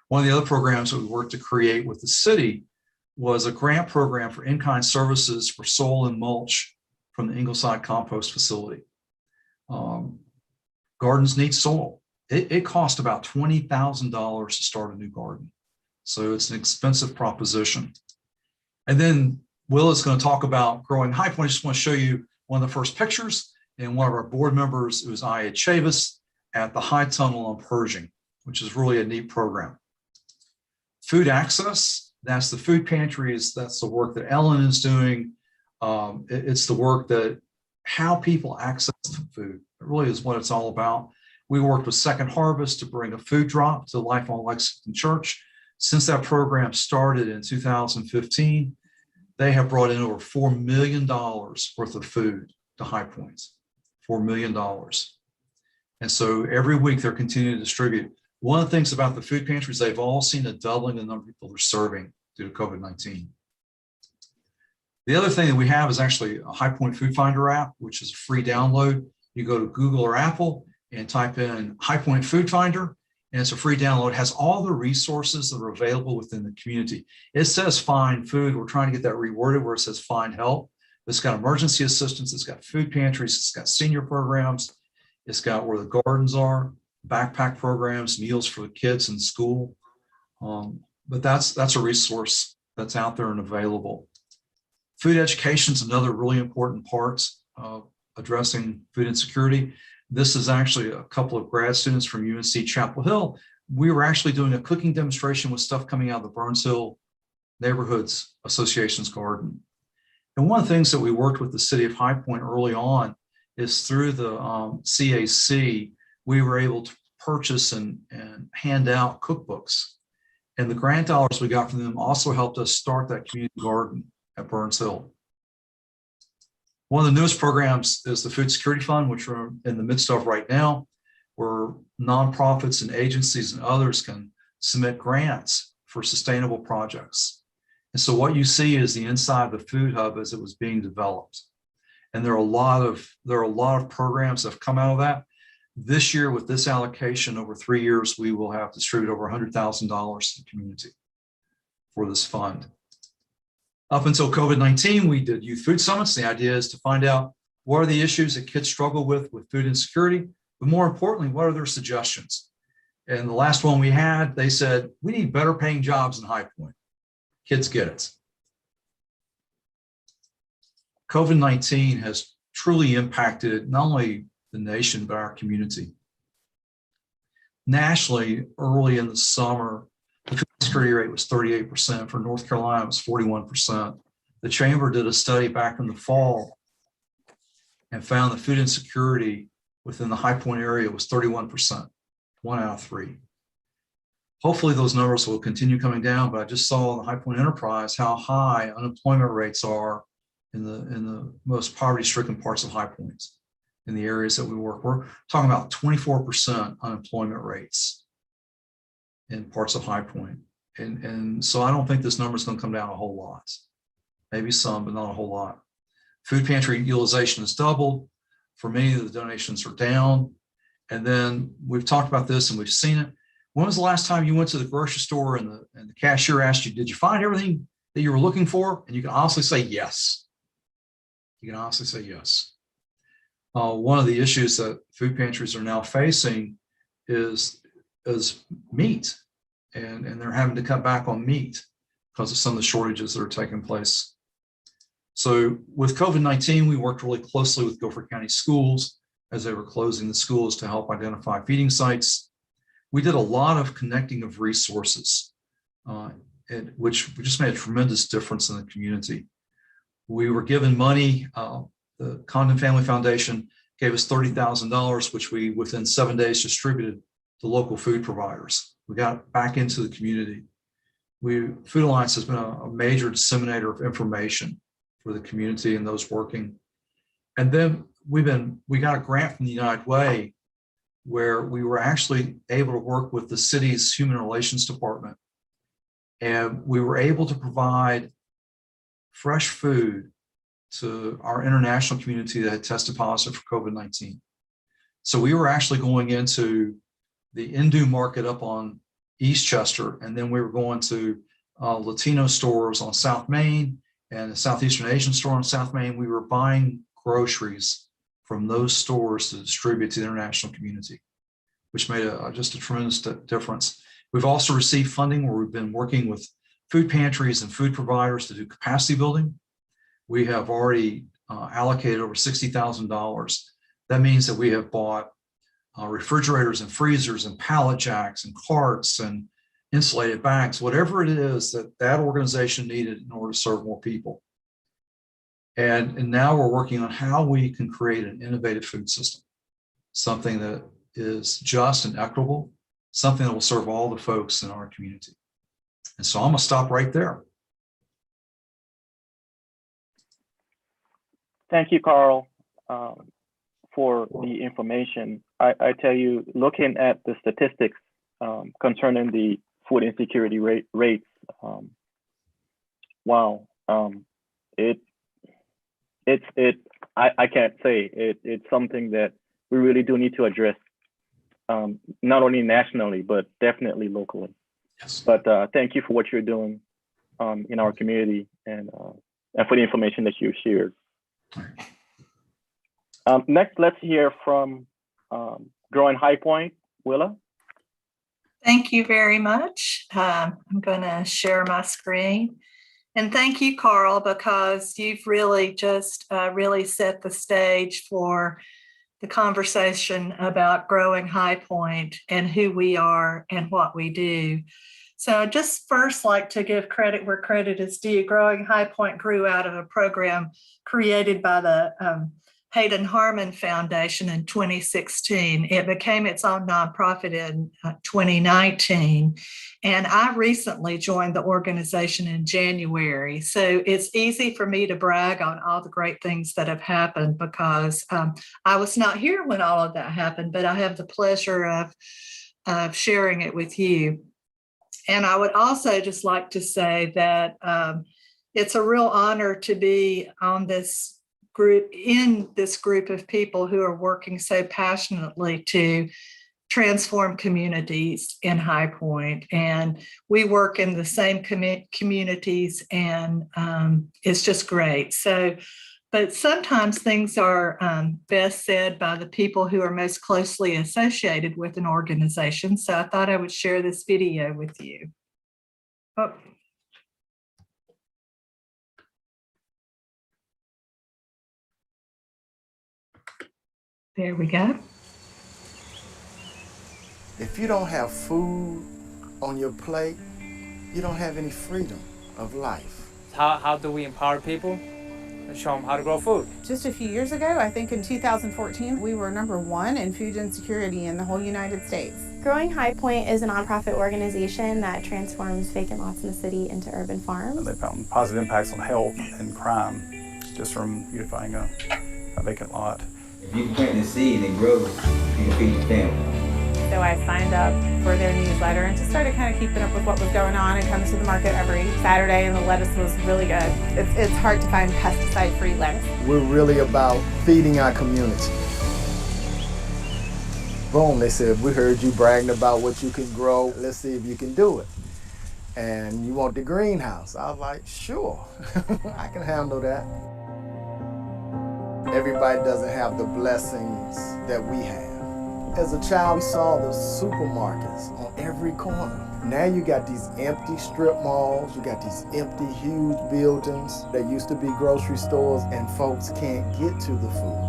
One of the other programs that we worked to create with the city was a grant program for in-kind services for soil and mulch from the Ingleside Compost Facility. Gardens need soil. It costs about $20,000 to start a new garden. So it's an expensive proposition. And then Will is going to talk about Growing High Point. I just want to show you one of the first pictures. And one of our board members, it was Aya Chavis at the High Tunnel on Pershing, which is really a neat program. Food access, that's the food pantries. That's the work that Ellen is doing. It's the work that how people access food. It really is what it's all about. We worked with Second Harvest to bring a food drop to Life on Lexington Church. Since that program started in 2015, they have brought in over $4 million worth of food to High Point, $4 million. And so every week they're continuing to distribute. One of the things about the food pantries, they've all seen a doubling in the number of people they're serving due to COVID-19. The other thing that we have is actually a High Point Food Finder app, which is a free download. You go to Google or Apple and type in High Point Food Finder, and it's a free download. It has all the resources that are available within the community. It says find food. We're trying to get that reworded where it says find help. It's got emergency assistance. It's got food pantries. It's got senior programs. It's got where the gardens are, backpack programs, meals for the kids in school. But that's a resource that's out there and available. Food education is another really important part of addressing food insecurity. This is actually a couple of grad students from UNC Chapel Hill. We were actually doing a cooking demonstration with stuff coming out of the Burns Hill Neighborhoods Association's garden. And one of the things that we worked with the city of High Point early on is through the CAC, we were able to purchase and hand out cookbooks. And the grant dollars we got from them also helped us start that community garden at Burns Hill. One of the newest programs is the Food Security Fund, which we're in the midst of right now, where nonprofits and agencies and others can submit grants for sustainable projects. And so what you see is the inside of the food hub as it was being developed. And there are a lot of programs that have come out of that. This year, with this allocation over 3 years, we will have distributed over $100,000 to the community for this fund. Up until COVID-19, we did youth food summits. The idea is to find out what are the issues that kids struggle with food insecurity, but more importantly, what are their suggestions? And the last one we had, they said, we need better paying jobs in High Point. Kids get it. COVID-19 has truly impacted not only the nation, but our community. Nationally, early in the summer, the food insecurity rate was 38%. For North Carolina, it was 41%. The Chamber did a study back in the fall and found that food insecurity within the High Point area was 31%, 1 out of 3. Hopefully those numbers will continue coming down, but I just saw in the High Point Enterprise how high unemployment rates are in the most poverty-stricken parts of High Point, in the areas that we work. We're talking about 24% unemployment rates in parts of High Point. And so I don't think this number is going to come down a whole lot. Maybe some, but not a whole lot. Food pantry utilization has doubled. For many of the donations are down. And then we've talked about this and we've seen it. When was the last time you went to the grocery store and the cashier asked you, did you find everything that you were looking for? And you can honestly say yes. You can honestly say yes. One of the issues that food pantries are now facing is meat. And they're having to cut back on meat because of some of the shortages that are taking place. So with COVID-19, we worked really closely with Guilford County Schools as they were closing the schools to help identify feeding sites. We did a lot of connecting of resources, which just made a tremendous difference in the community. We were given money. The Condon Family Foundation gave us $30,000, which we within 7 days distributed to local food providers. We got back into the community. Food Alliance has been a major disseminator of information for the community and those working. And then we got a grant from the United Way where we were actually able to work with the city's Human Relations Department. And we were able to provide fresh food to our international community that had tested positive for COVID-19. So we were actually going into the Hindu market up on Eastchester, and then we were going to Latino stores on South Main and a Southeastern Asian store on South Main. We were buying groceries from those stores to distribute to the international community, which made just a tremendous difference. We've also received funding where we've been working with food pantries and food providers to do capacity building. We have already allocated over $60,000. That means that we have bought refrigerators and freezers and pallet jacks and carts and insulated bags, whatever it is that organization needed in order to serve more people. And now we're working on how we can create an innovative food system, something that is just and equitable, something that will serve all the folks in our community. And so I'm gonna stop right there. Thank you, Carl, for the information. I tell you, looking at the statistics concerning the food insecurity rates, wow, I can't say it's something that we really do need to address, not only nationally but definitely locally. Yes. But thank you for what you're doing in our community and for the information that you shared. Next, let's hear from Growing High Point, Willa. Thank you very much. I'm going to share my screen. And thank you, Carl, because you've really just really set the stage for the conversation about Growing High Point and who we are and what we do. So I'd just first like to give credit where credit is due. Growing High Point grew out of a program created by the Hayden Harmon Foundation in 2016. It became its own nonprofit in 2019. And I recently joined the organization in January. So it's easy for me to brag on all the great things that have happened because I was not here when all of that happened, but I have the pleasure of sharing it with you. And I would also just like to say that it's a real honor to be on this group, in this group of people who are working so passionately to transform communities in High Point. And we work in the same communities, and it's just great. So, but sometimes things are best said by the people who are most closely associated with an organization. So I thought I would share this video with you. Oh. There we go. If you don't have food on your plate, you don't have any freedom of life. How do we empower people and show them how to grow food? Just a few years ago, I think in 2014, we were #1 in food insecurity in the whole United States. Growing High Point is a nonprofit organization that transforms vacant lots in the city into urban farms. They found positive impacts on health and crime just from beautifying a vacant lot. If you plant the seed and grow, you can feed your family. So I signed up for their newsletter and just started kind of keeping up with what was going on and coming to the market every Saturday, and the lettuce was really good. It's hard to find pesticide-free lettuce. We're really about feeding our community. Boom, they said, we heard you bragging about what you can grow. Let's see if you can do it. And you want the greenhouse. I was like, sure, I can handle that. Everybody doesn't have the blessings that we have. As a child, we saw the supermarkets on every corner. Now you got these empty strip malls, you got these empty, huge buildings that used to be grocery stores, and folks can't get to the food.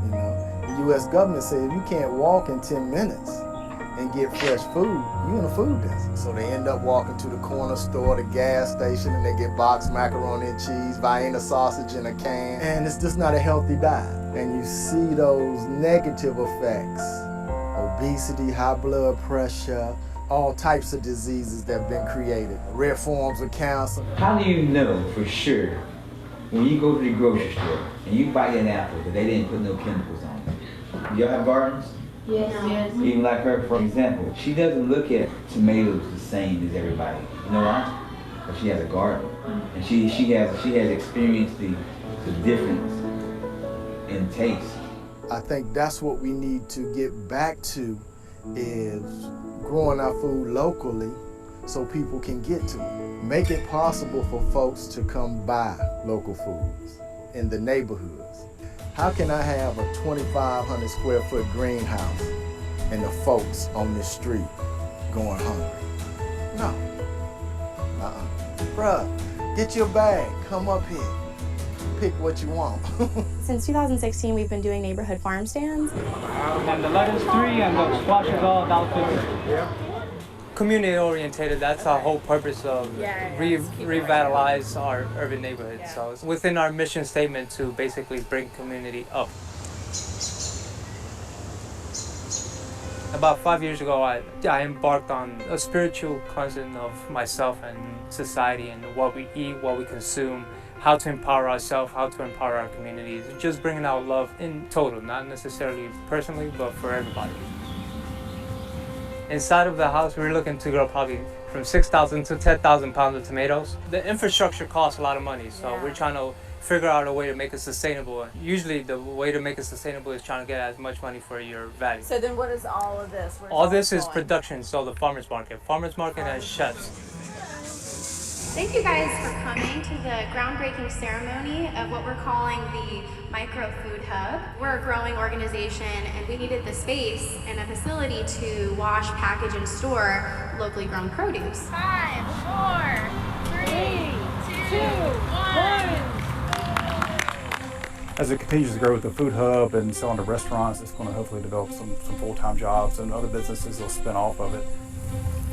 You know, the U.S. government said if you can't walk in 10 minutes and get fresh food, you're in a food desert. So they end up walking to the corner store, the gas station, and they get boxed macaroni and cheese, Vienna sausage in a can, and it's just not a healthy diet. And you see those negative effects. Obesity, high blood pressure, all types of diseases that have been created, rare forms of cancer. How do you know for sure when you go to the grocery store and you buy an apple that they didn't put no chemicals on it? Do y'all have gardens? Yes. Yes. Even like her, for example, she doesn't look at tomatoes the same as everybody. You know why? Because she has a garden, and she has experienced the difference in taste. I think that's what we need to get back to, is growing our food locally so people can get to it. Make it possible for folks to come buy local foods in the neighborhoods. How can I have a 2,500 square foot greenhouse and the folks on this street going hungry? No. Bruh, get your bag, come up here. Pick what you want. Since 2016, we've been doing neighborhood farm stands. And the lettuce 3 and the squash is all $1.50. Yeah. Community oriented, that's our whole purpose of revitalize our urban neighborhoods. Yeah. So it's within our mission statement to basically bring community up. About 5 years ago, I embarked on a spiritual cleansing of myself and society and what we eat, what we consume, how to empower ourselves, how to empower our communities, just bringing out love in total, not necessarily personally, but for everybody. Inside of the house, we're looking to grow probably from 6,000 to 10,000 pounds of tomatoes. The infrastructure costs a lot of money, so we're trying to figure out a way to make it sustainable. Usually the way to make it sustainable is trying to get as much money for your value. So then what is all of this? All this is production, so the farmers market and chefs. Thank you guys for coming to the groundbreaking ceremony of what we're calling the Micro Food Hub. We're a growing organization and we needed the space and a facility to wash, package, and store locally grown produce. 5, 4, 3, 2, 1. As it continues to grow with the food hub and selling to restaurants, it's going to hopefully develop some full-time jobs, and other businesses will spin off of it.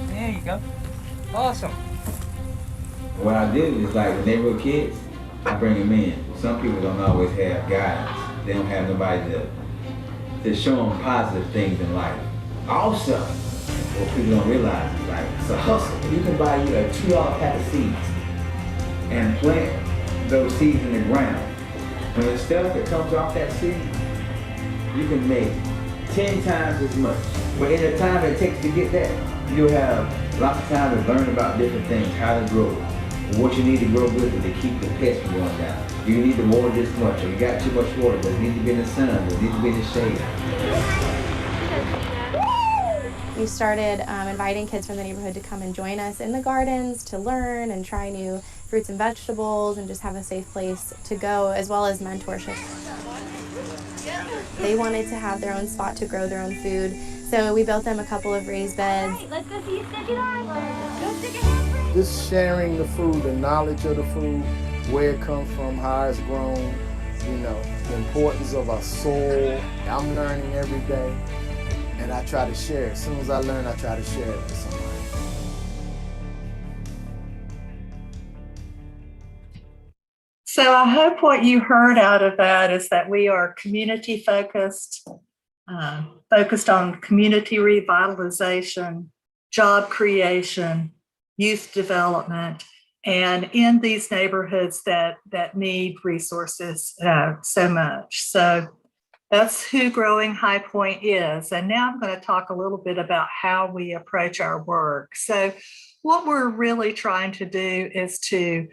There you go. Awesome. What I do is, like, when they were kids, I bring them in. Some people don't always have guidance. They don't have nobody to show them positive things in life. Also, what people don't realize is, like, it's a hustle. You can buy you a $2 pack of seeds and plant those seeds in the ground. When the stuff that comes off that seed, you can make 10 times as much. But in the time it takes to get that, you'll have lots of time to learn about different things, how to grow, what you need to grow with it to keep the pests from going down. Do you need to water this much, or you got too much water? Does it need to be in the sun? Does it need to be in the shade? We started inviting kids from the neighborhood to come and join us in the gardens to learn and try new fruits and vegetables and just have a safe place to go, as well as mentorship. They wanted to have their own spot to grow their own food, so we built them a couple of raised beds. Let's go see a second island. Go stick a handprint. Just sharing the food, the knowledge of the food, where it comes from, how it's grown, you know, the importance of our soil. I'm learning every day, and I try to share it. As soon as I learn, I try to share it with somebody. So I hope what you heard out of that is that we are community focused, focused on community revitalization, job creation, youth development, and in these neighborhoods that need resources so much. So that's who Growing High Point is. And now I'm going to talk a little bit about how we approach our work. So what we're really trying to do is to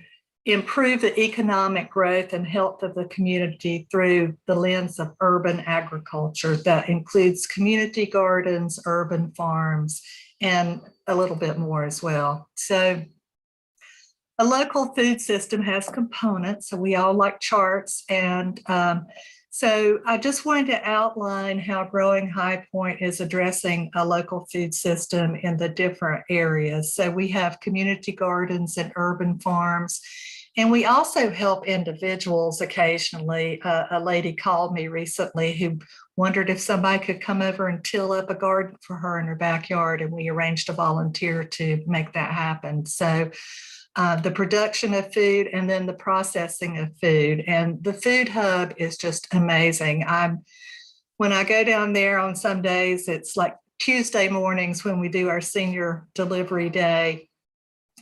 improve the economic growth and health of the community through the lens of urban agriculture that includes community gardens, urban farms, and a little bit more as well. So a local food system has components, so we all like charts, and so I just wanted to outline how Growing High Point is addressing a local food system in the different areas. So we have community gardens and urban farms, and we also help individuals occasionally. A lady called me recently who wondered if somebody could come over and till up a garden for her in her backyard, and we arranged a volunteer to make that happen. So the production of food and then the processing of food. And the food hub is just amazing. When I go down there on some days, it's like Tuesday mornings when we do our senior delivery day,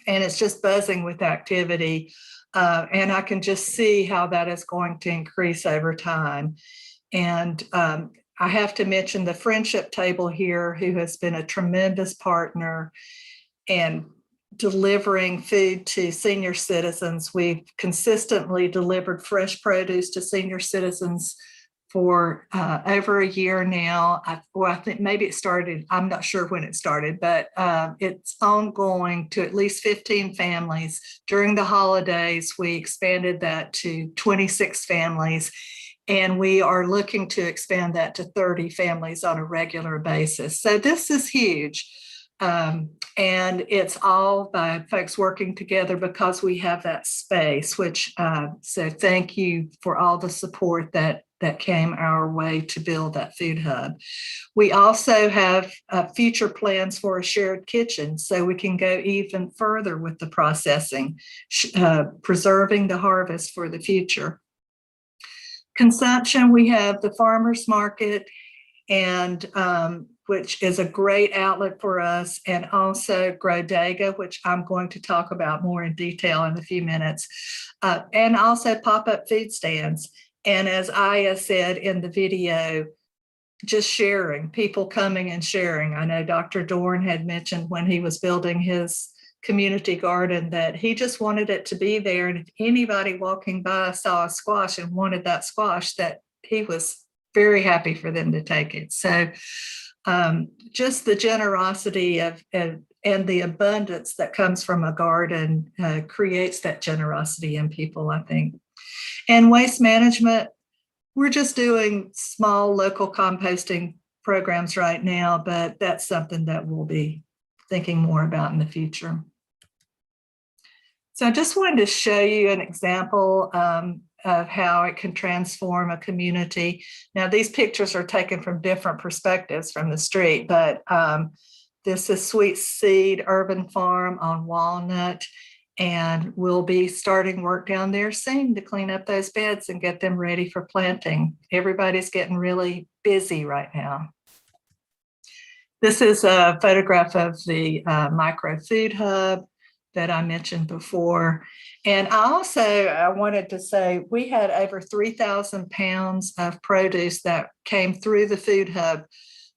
and it's just buzzing with activity. And I can just see how that is going to increase over time. And I have to mention the Friendship Table here, who has been a tremendous partner and delivering food to senior citizens. We've consistently delivered fresh produce to senior citizens for over a year now. I think maybe it started, I'm not sure when it started, but it's ongoing to at least 15 families. During the holidays, we expanded that to 26 families, and we are looking to expand that to 30 families on a regular basis. So this is huge. And it's all by folks working together because we have that space, which, so thank you for all the support that came our way to build that food hub. We also have future plans for a shared kitchen, so we can go even further with the processing, preserving the harvest for the future. Consumption, we have the farmers market, and which is a great outlet for us, and also Grodega, which I'm going to talk about more in detail in a few minutes, and also pop-up food stands. And as Aya said in the video, just sharing, people coming and sharing. I know Dr. Dorn had mentioned when he was building his community garden that he just wanted it to be there. And if anybody walking by saw a squash and wanted that squash, that he was very happy for them to take it. So just the generosity of and the abundance that comes from a garden creates that generosity in people, I think. And waste management, we're just doing small local composting programs right now, but that's something that we'll be thinking more about in the future. So I just wanted to show you an example of how it can transform a community. Now, these pictures are taken from different perspectives from the street, but this is Sweet Seed Urban Farm on Walnut, and we'll be starting work down there soon to clean up those beds and get them ready for planting. Everybody's getting really busy right now. This is a photograph of the micro food hub that I mentioned before. And I wanted to say we had over 3,000 pounds of produce that came through the food hub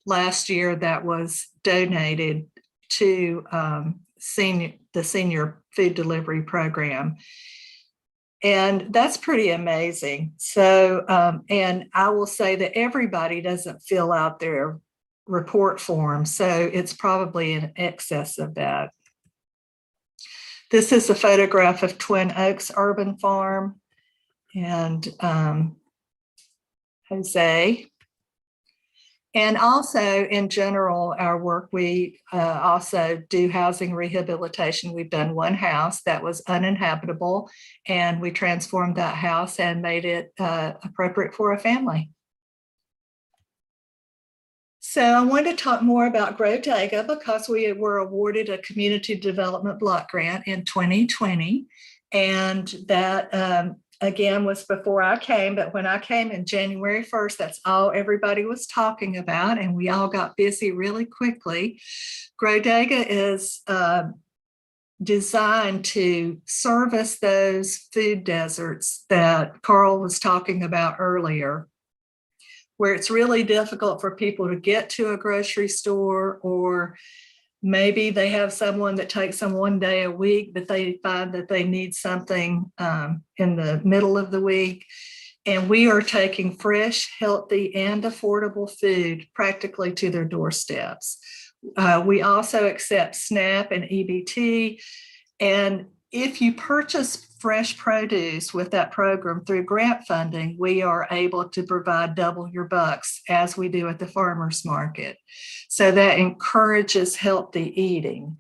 last year that was donated to the senior food delivery program. And that's pretty amazing. So, and I will say that everybody doesn't fill out their report form, so it's probably in excess of that. This is a photograph of Twin Oaks Urban Farm and Jose. And also in general, our work, we also do housing rehabilitation. We've done one house that was uninhabitable, and we transformed that house and made it appropriate for a family. So I wanted to talk more about Grodega because we were awarded a community development block grant in 2020. And that, again, was before I came, but when I came in January 1st, that's all everybody was talking about, and we all got busy really quickly. Grodega is designed to service those food deserts that Carl was talking about earlier, where it's really difficult for people to get to a grocery store, or maybe they have someone that takes them one day a week, but they find that they need something in the middle of the week. And we are taking fresh, healthy, and affordable food practically to their doorsteps. We also accept SNAP and EBT. And if you purchase fresh produce with that program through grant funding, we are able to provide double your bucks as we do at the farmers market. So that encourages healthy eating.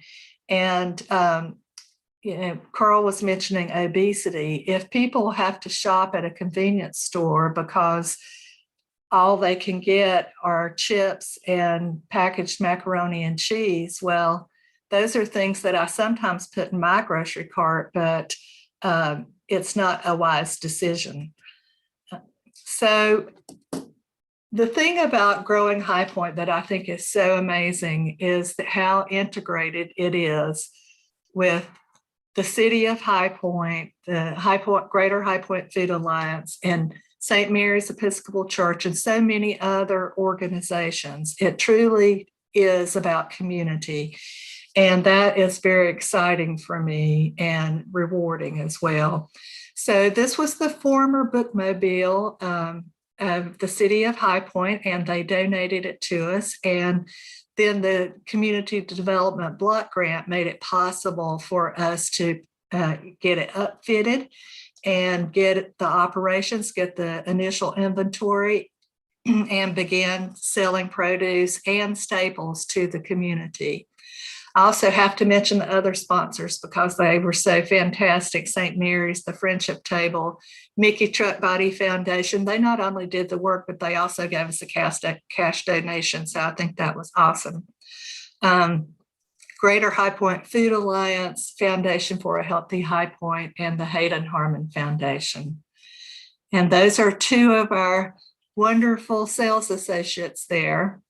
And Carl was mentioning obesity. If people have to shop at a convenience store because all they can get are chips and packaged macaroni and cheese, well, those are things that I sometimes put in my grocery cart, but it's not a wise decision. So the thing about growing High Point that I think is so amazing is how integrated it is with the city of High Point, the Greater High Point Food Alliance, and St. Mary's Episcopal Church, and so many other organizations. It truly is about community. And that is very exciting for me and rewarding as well. So this was the former bookmobile of the city of High Point, and they donated it to us. And then the community development block grant made it possible for us to get it upfitted and get the operations, get the initial inventory, and begin selling produce and staples to the community. I also have to mention the other sponsors because they were so fantastic. St. Mary's, the Friendship Table, Mickey Truck Body Foundation. They not only did the work, but they also gave us a cash donation. So I think that was awesome. Greater High Point Food Alliance, Foundation for a Healthy High Point, and the Hayden Harmon Foundation. And those are two of our wonderful sales associates there.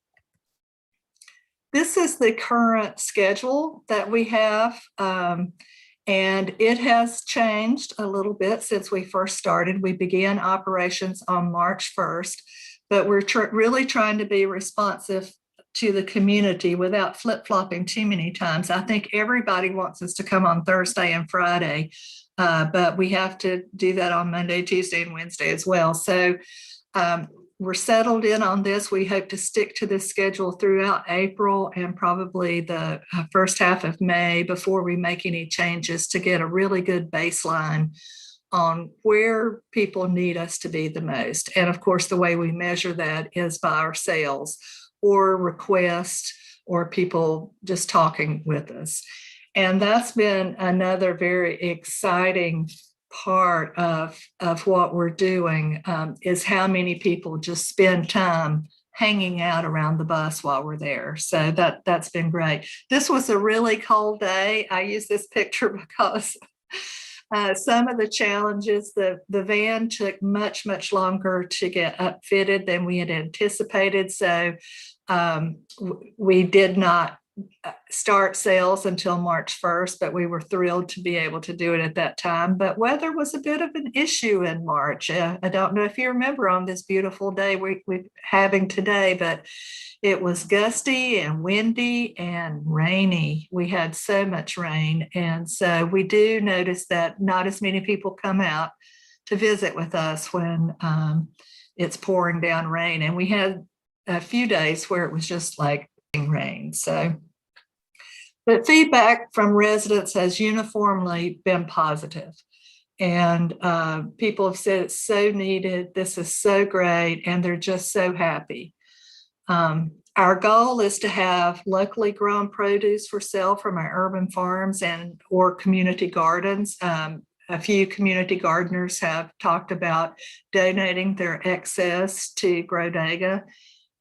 This is the current schedule that we have. And it has changed a little bit since we first started. We began operations on March 1st, but we're really trying to be responsive to the community without flip-flopping too many times. I think everybody wants us to come on Thursday and Friday, but we have to do that on Monday, Tuesday, and Wednesday as well. So we're settled in on this. We hope to stick to this schedule throughout April and probably the first half of May before we make any changes, to get a really good baseline on where people need us to be the most. And of course, the way we measure that is by our sales or requests or people just talking with us. And that's been another very exciting part of what we're doing, is how many people just spend time hanging out around the bus while we're there. So that's been great. This was a really cold day. I use this picture because some of the challenges, the van took much longer to get upfitted than we had anticipated. So we did not start sales until March 1st, but we were thrilled to be able to do it at that time. But weather was a bit of an issue in March. I don't know if you remember on this beautiful day we're having today, but it was gusty and windy and rainy. We had so much rain. And so we do notice that not as many people come out to visit with us when it's pouring down rain. And we had a few days where it was just like rain. So, but feedback from residents has uniformly been positive. And people have said it's so needed. This is so great. And they're just so happy. Our goal is to have locally grown produce for sale from our urban farms or community gardens. A few community gardeners have talked about donating their excess to Grodega.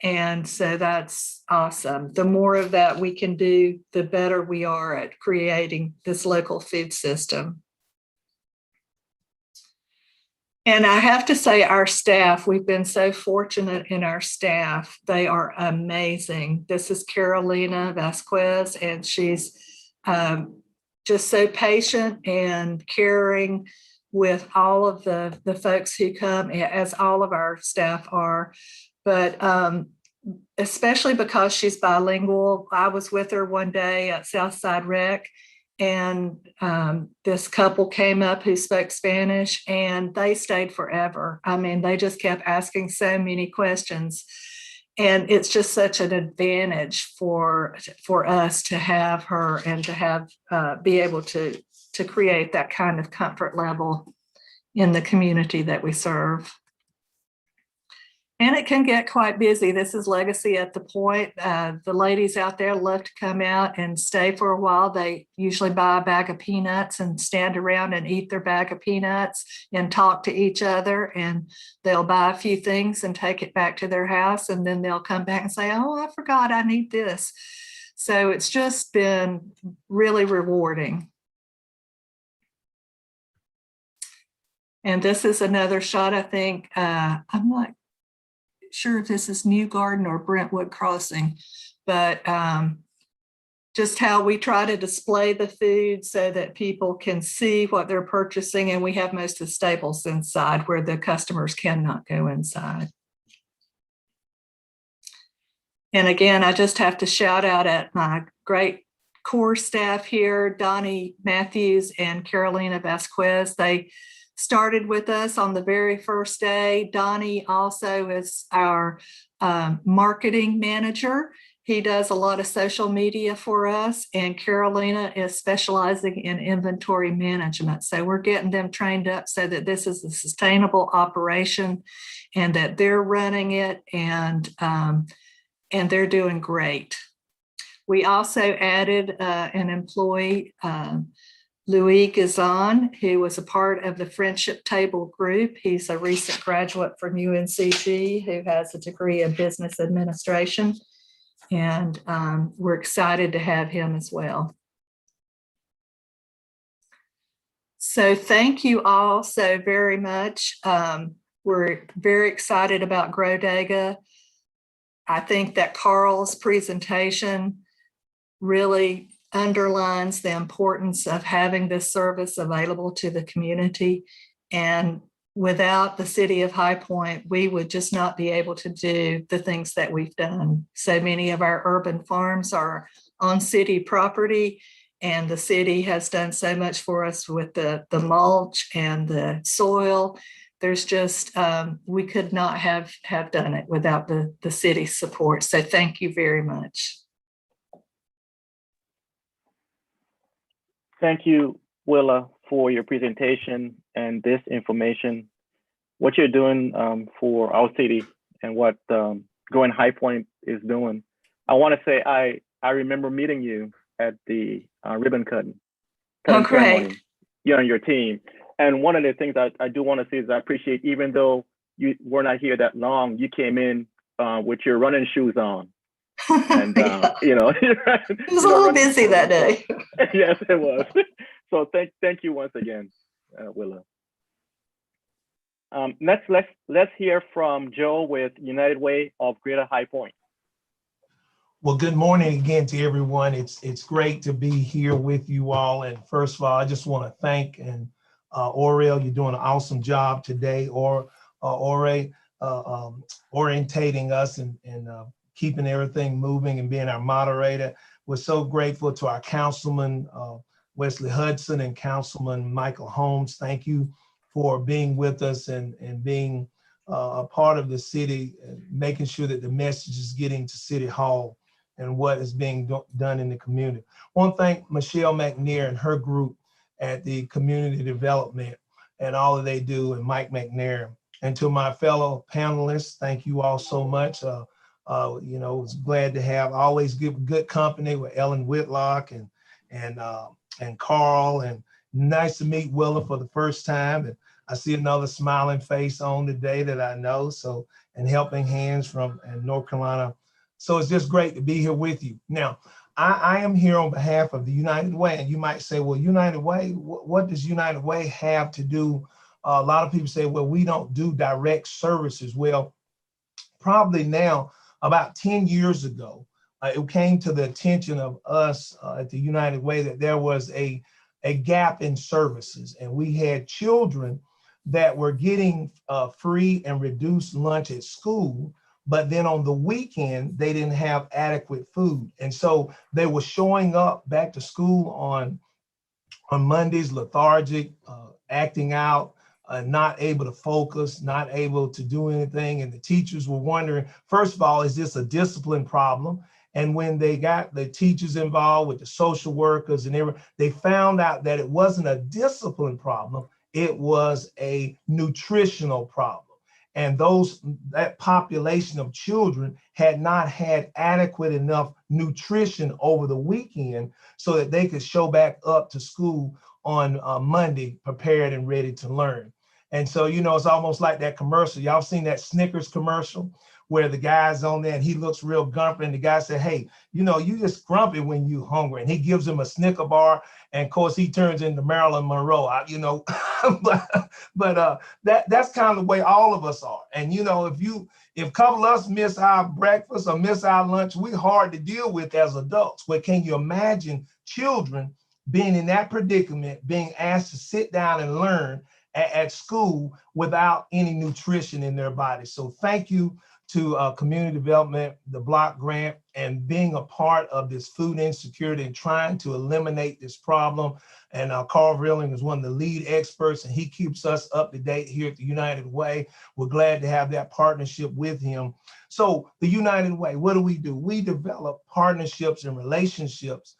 And so that's awesome. The more of that we can do, the better we are at creating this local food system. And I have to say, our staff, we've been so fortunate in our staff. They are amazing. This is Carolina Vasquez, and she's just so patient and caring with all of the folks who come, as all of our staff are. But especially because she's bilingual. I was with her one day at Southside Rec, and this couple came up who spoke Spanish, and they stayed forever. I mean, they just kept asking so many questions. And it's just such an advantage for us to have her and to have be able to create that kind of comfort level in the community that we serve. And it can get quite busy. This is Legacy at the Point. The ladies out there love to come out and stay for a while. They usually buy a bag of peanuts and stand around and eat their bag of peanuts and talk to each other. And they'll buy a few things and take it back to their house. And then they'll come back and say, oh, I forgot I need this. So it's just been really rewarding. And this is another shot, I think. I'm not sure if this is New Garden or Brentwood Crossing, but just how we try to display the food so that people can see what they're purchasing. And we have most of the staples inside where the customers cannot go inside. And again, I just have to shout out at my great core staff here, Donnie Matthews and Carolina Vasquez. They started with us on the very first day. Donnie also is our marketing manager. He does a lot of social media for us, and Carolina is specializing in inventory management. So we're getting them trained up so that this is a sustainable operation and that they're running it, and they're doing great. We also added an employee, Louis Gazan, who was a part of the Friendship Table group. He's a recent graduate from UNCG who has a degree in business administration. And we're excited to have him as well. So thank you all so very much. We're very excited about Grodega. I think that Carl's presentation really underlines the importance of having this service available to the community. And without the city of High Point, we would just not be able to do the things that we've done. So many of our urban farms are on city property, and the city has done so much for us with the mulch and the soil. There's just, we could not have done it without the city's support. So thank you very much. Thank you, Willa, for your presentation and this information. What you're doing for our city and what Growing High Point is doing. I want to say I remember meeting you at the ribbon cutting ceremony. You and your team. And one of the things I do want to say is I appreciate, even though you were not here that long, you came in with your running shoes on. And you know, it was a little busy that day. Yes, it was. So thank you once again, Willa. Let's hear from Joe with United Way of Greater High Point. Well, good morning again to everyone. It's great to be here with you all. And first of all, I just want to thank Oriel, you're doing an awesome job today, orientating us and keeping everything moving and being our moderator. We're so grateful to our Councilman Wesley Hudson and Councilman Michael Holmes. Thank you for being with us and being a part of the city, making sure that the message is getting to City Hall and what is being done in the community. I want to thank Michelle McNair and her group at the community development and all that they do, and Mike McNair. And to my fellow panelists, thank you all so much. You know, it's glad to have, always give good company with Ellen Whitlock and Carl, and nice to meet Willa for the first time. And I see another smiling face on today that I know. So, and helping hands from North Carolina. So it's just great to be here with you. Now, I am here on behalf of the United Way, and you might say, well, United Way, what does United Way have to do? A lot of people say, well, we don't do direct services. Well, probably now, about 10 years ago, it came to the attention of us at the United Way that there was a gap in services, and we had children that were getting free and reduced lunch at school, but then on the weekend, they didn't have adequate food. And so they were showing up back to school on Mondays, lethargic, acting out, not able to focus, not able to do anything. And the teachers were wondering, first of all, is this a discipline problem? And when they got the teachers involved with the social workers and everything, they found out that it wasn't a discipline problem, it was a nutritional problem. And that population of children had not had adequate enough nutrition over the weekend so that they could show back up to school on Monday prepared and ready to learn. And so, you know, it's almost like that commercial. Y'all seen that Snickers commercial where the guy's on there and he looks real grumpy, and the guy said, hey, you know, you just grumpy when you hungry. And he gives him a Snicker bar. And of course he turns into Marilyn Monroe, you know, but that's kind of the way all of us are. And, you know, if a couple of us miss our breakfast or miss our lunch, we're hard to deal with as adults. But can you imagine children being in that predicament, being asked to sit down and learn at school without any nutrition in their body? So thank you to community development, the block grant, and being a part of this food insecurity and trying to eliminate this problem. And Carl Rilling is one of the lead experts, and he keeps us up to date here at the United Way. We're glad to have that partnership with him. So the United Way, what do? We develop partnerships and relationships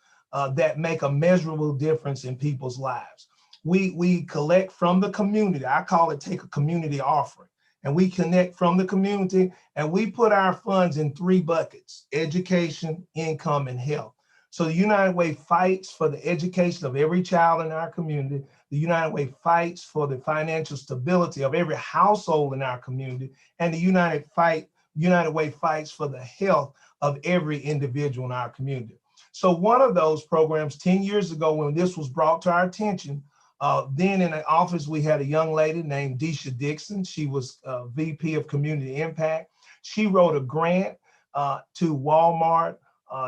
that make a measurable difference in people's lives. We collect from the community. I call it take a community offering. And we connect from the community, and we put our funds in 3 buckets: education, income, and health. So the United Way fights for the education of every child in our community. The United Way fights for the financial stability of every household in our community. And the United Way fights for the health of every individual in our community. So one of those programs 10 years ago, when this was brought to our attention, then in the office, we had a young lady named Deisha Dixon. She was VP of Community Impact. She wrote a grant to Walmart,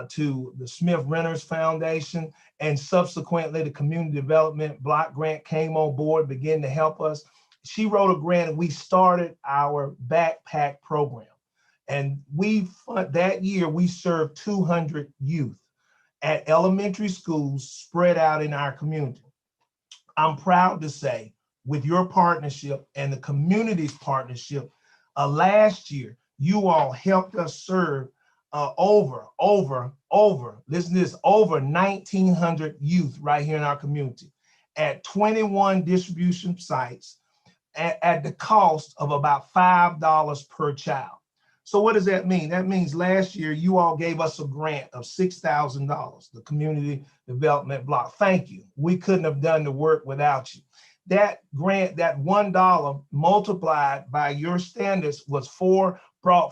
to the Smith Renters Foundation, and subsequently the Community Development Block Grant came on board, began to help us. She wrote a grant and we started our backpack program. And that year we served 200 youth at elementary schools spread out in our community. I'm proud to say, with your partnership and the community's partnership, last year, you all helped us serve over 1,900 youth right here in our community at 21 distribution sites at the cost of about $5 per child. So what does that mean? That means last year you all gave us a grant of $6,000, the Community Development Block. Thank you. We couldn't have done the work without you. That grant, that $1 multiplied by your standards brought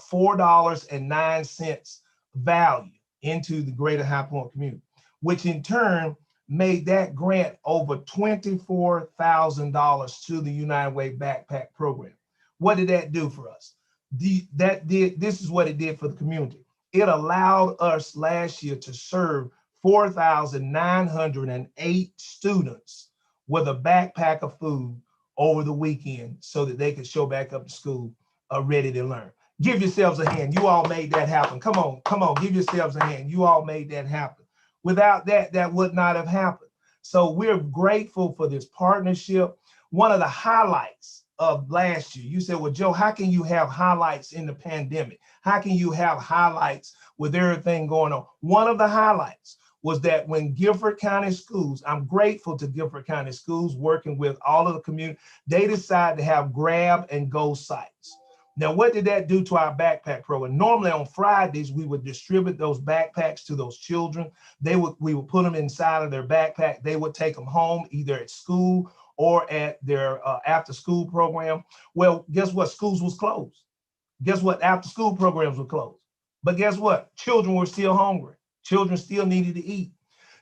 $4.09 value into the greater High Point community, which in turn made that grant over $24,000 to the United Way Backpack Program. What did that do for us? This is what it did for the community. It allowed us last year to serve 4,908 students with a backpack of food over the weekend so that they could show back up to school ready to learn. Give yourselves a hand. You all made that happen. Come on, give yourselves a hand. You all made that happen. Without that, that would not have happened. So we're grateful for this partnership. One of the highlights of last year, you said, well, Joe, how can you have highlights in the pandemic? How can you have highlights with everything going on? One of the highlights was that when Guilford County Schools, I'm grateful to Guilford County Schools working with all of the community, they decided to have grab and go sites. Now, what did that do to our backpack program? Normally on Fridays, we would distribute those backpacks to those children. We would put them inside of their backpack. They would take them home either at school or at their after school program. Well, guess what? Schools was closed. Guess what? After school programs were closed. But guess what? Children were still hungry. Children still needed to eat.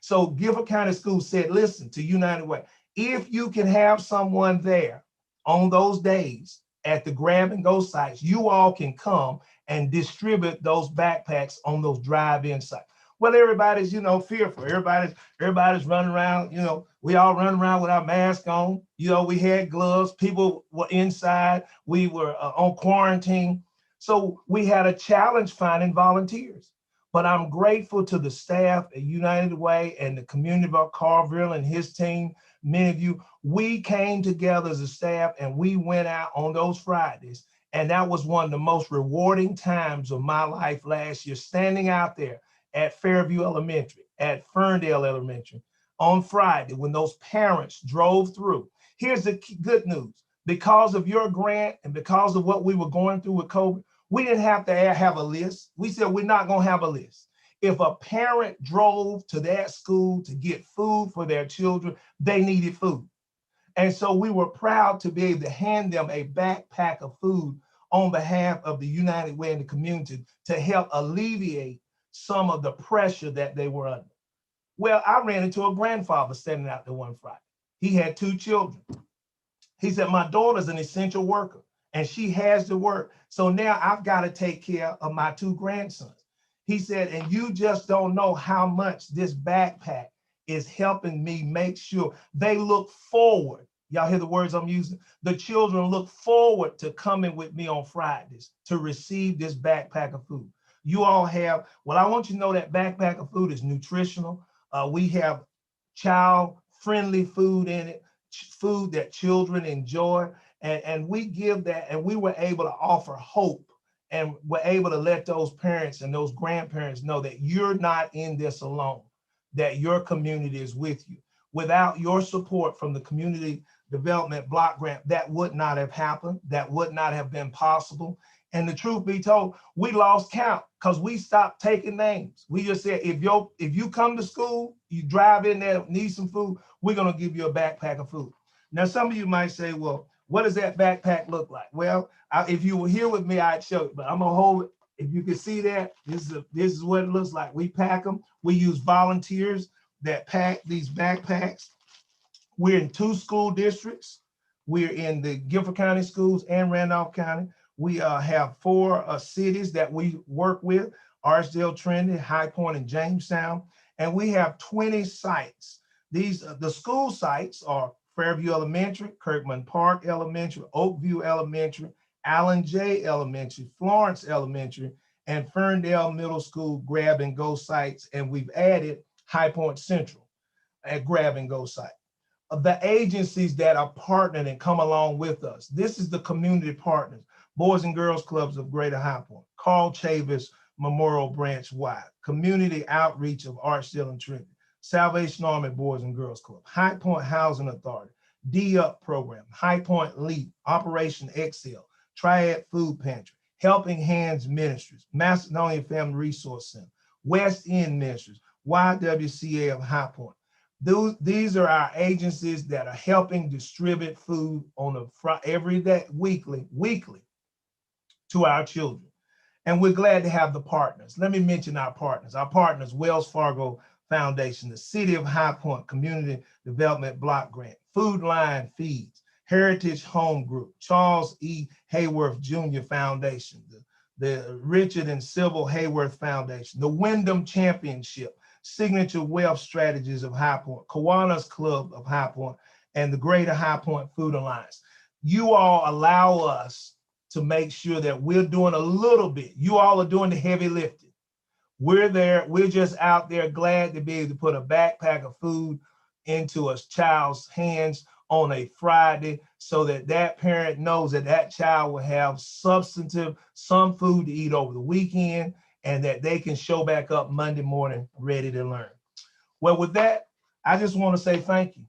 So Guilford County Schools said, listen to United Way, if you can have someone there on those days at the grab and go sites, you all can come and distribute those backpacks on those drive-in sites. Well, everybody's, fearful. Everybody's running around, we all run around with our mask on. We had gloves, people were inside, we were on quarantine. So we had a challenge finding volunteers. But I'm grateful to the staff at United Way and the community of Carville and his team, many of you. We came together as a staff and we went out on those Fridays. And that was one of the most rewarding times of my life last year, standing out there at Fairview Elementary, at Ferndale Elementary on Friday when those parents drove through. Here's the good news. Because of your grant and because of what we were going through with COVID, we didn't have to have a list. We said, we're not going to have a list. If a parent drove to that school to get food for their children, they needed food. And so we were proud to be able to hand them a backpack of food on behalf of the United Way and the community to help alleviate some of the pressure that they were under. Well, I ran into a grandfather standing out there one Friday. He had 2 children. He said, my daughter's an essential worker and she has to work. So now I've got to take care of my 2 grandsons. He said, and you just don't know how much this backpack is helping me make sure they look forward. Y'all hear the words I'm using? The children look forward to coming with me on Fridays to receive this backpack of food. You all have, well, I want you to know that backpack of food is nutritional. We have child-friendly food in it, food that children enjoy. And we give that, and we were able to offer hope, and we're able to let those parents and those grandparents know that you're not in this alone, that your community is with you. Without your support from the Community Development Block Grant, that would not have happened. That would not have been possible. And the truth be told, we lost count because we stopped taking names. We just said, if you come to school, you drive in there, need some food, we're going to give you a backpack of food. Now, some of you might say, well, what does that backpack look like? Well, if you were here with me, I'd show you, but I'm gonna hold it. If you can see that, this is what it looks like. We pack them. We use volunteers that pack these backpacks. We're in 2 school districts. We're in the Guilford County schools and Randolph County. We have 4 cities that we work with: Archdale, Trinity, High Point, and Jamestown. And we have 20 sites. These, the school sites are Fairview Elementary, Kirkman Park Elementary, Oakview Elementary, Allen J. Elementary, Florence Elementary, and Ferndale Middle School grab and go sites. And we've added High Point Central at grab and go site. The agencies that are partnered and come along with us. This is the community partners: Boys and Girls Clubs of Greater High Point, Carl Chavis Memorial Branch Wide, Community Outreach of Archdale and Trinity, Salvation Army Boys and Girls Club, High Point Housing Authority, D-UP Program, High Point Leap, Operation Excel, Triad Food Pantry, Helping Hands Ministries, Macedonia Family Resource Center, West End Ministries, YWCA of High Point. These are our agencies that are helping distribute food on the front every day, weekly to our children. And we're glad to have the partners. Let me mention our partners. Our partners: Wells Fargo Foundation, the City of High Point Community Development Block Grant, Food Line Feeds, Heritage Home Group, Charles E. Hayworth Jr. Foundation, the Richard and Sybil Hayworth Foundation, the Wyndham Championship, Signature Wealth Strategies of High Point, Kiwanis Club of High Point, and the Greater High Point Food Alliance. You all allow us to make sure that we're doing a little bit. You all are doing the heavy lifting. We're there. We're just out there, glad to be able to put a backpack of food into a child's hands on a Friday, so that that parent knows that that child will have some food to eat over the weekend, and that they can show back up Monday morning ready to learn. Well, with that, I just want to say thank you.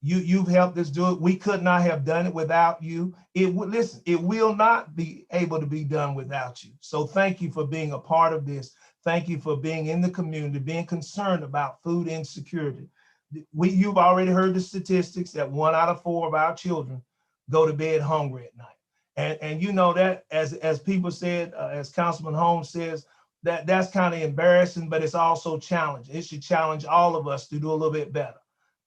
You've helped us do it. We could not have done it without you. It will not be able to be done without you. So thank you for being a part of this. Thank you for being in the community, being concerned about food insecurity. You've already heard the statistics that 1 out of 4 of our children go to bed hungry at night. And you know that, as people said, as Councilman Holmes says, that's kind of embarrassing, but it's also challenging. It should challenge all of us to do a little bit better,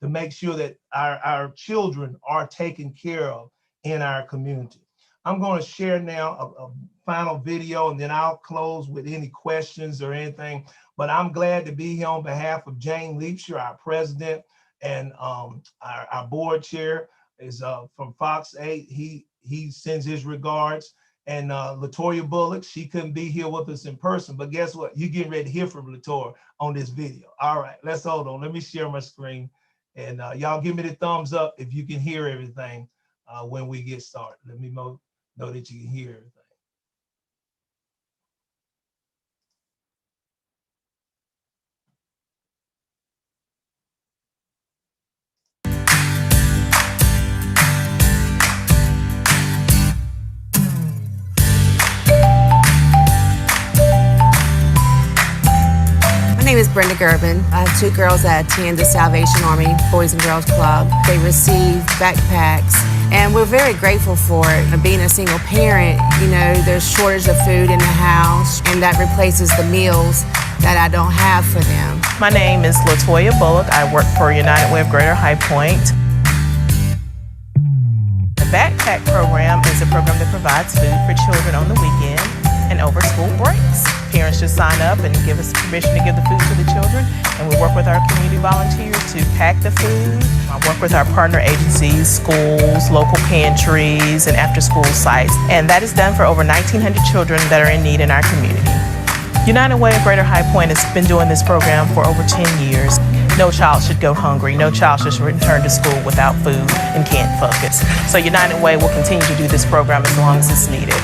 to make sure that our children are taken care of in our community. I'm going to share now a final video, and then I'll close with any questions or anything. But I'm glad to be here on behalf of Jane Leapshire, our president, and our board chair is from Fox 8. He sends his regards. And Latoya Bullock, she couldn't be here with us in person, but guess what? You're getting ready to hear from Latoya on this video. All right, let's hold on. Let me share my screen. And y'all give me the thumbs up if you can hear everything when we get started. Let me know that you can hear everything. My name is Brenda Gerben. I have 2 girls that attend the Salvation Army Boys and Girls Club. They receive backpacks, and we're very grateful for it. Being a single parent, you know, there's shortage of food in the house, and that replaces the meals that I don't have for them. My name is Latoya Bullock. I work for United Way of Greater High Point. The Backpack program is a program that provides food for children on the weekend and over school breaks. Parents just sign up and give us permission to give the food to the children, and we work with our community volunteers to pack the food. I work with our partner agencies, schools, local pantries, and after-school sites, and that is done for over 1,900 children that are in need in our community. United Way of Greater High Point has been doing this program for over 10 years. No child should go hungry. No child should return to school without food and can't focus. So United Way will continue to do this program as long as it's needed.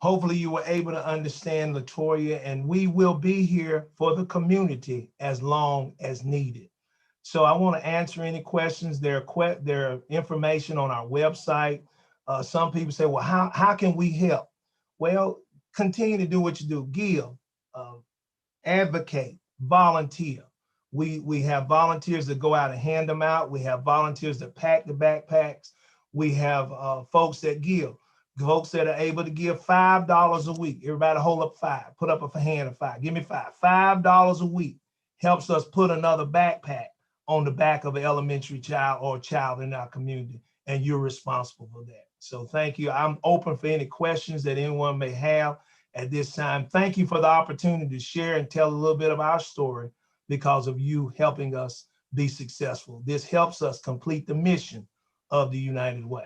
Hopefully you were able to understand Latoya, and we will be here for the community as long as needed. So I want to answer any questions. There are information on our website. Some people say, well, how can we help? Well, continue to do what you do. Give, advocate, volunteer. We have volunteers that go out and hand them out. We have volunteers that pack the backpacks. We have folks that give. folks that are able to give $5 a week. Everybody hold up 5, put up a hand of 5, give me 5. $5 a week helps us put another backpack on the back of an elementary child or child in our community, and you're responsible for that. So thank you. I'm open for any questions that anyone may have at this time. Thank you for the opportunity to share and tell a little bit of our story because of you helping us be successful. This helps us complete the mission of the United Way.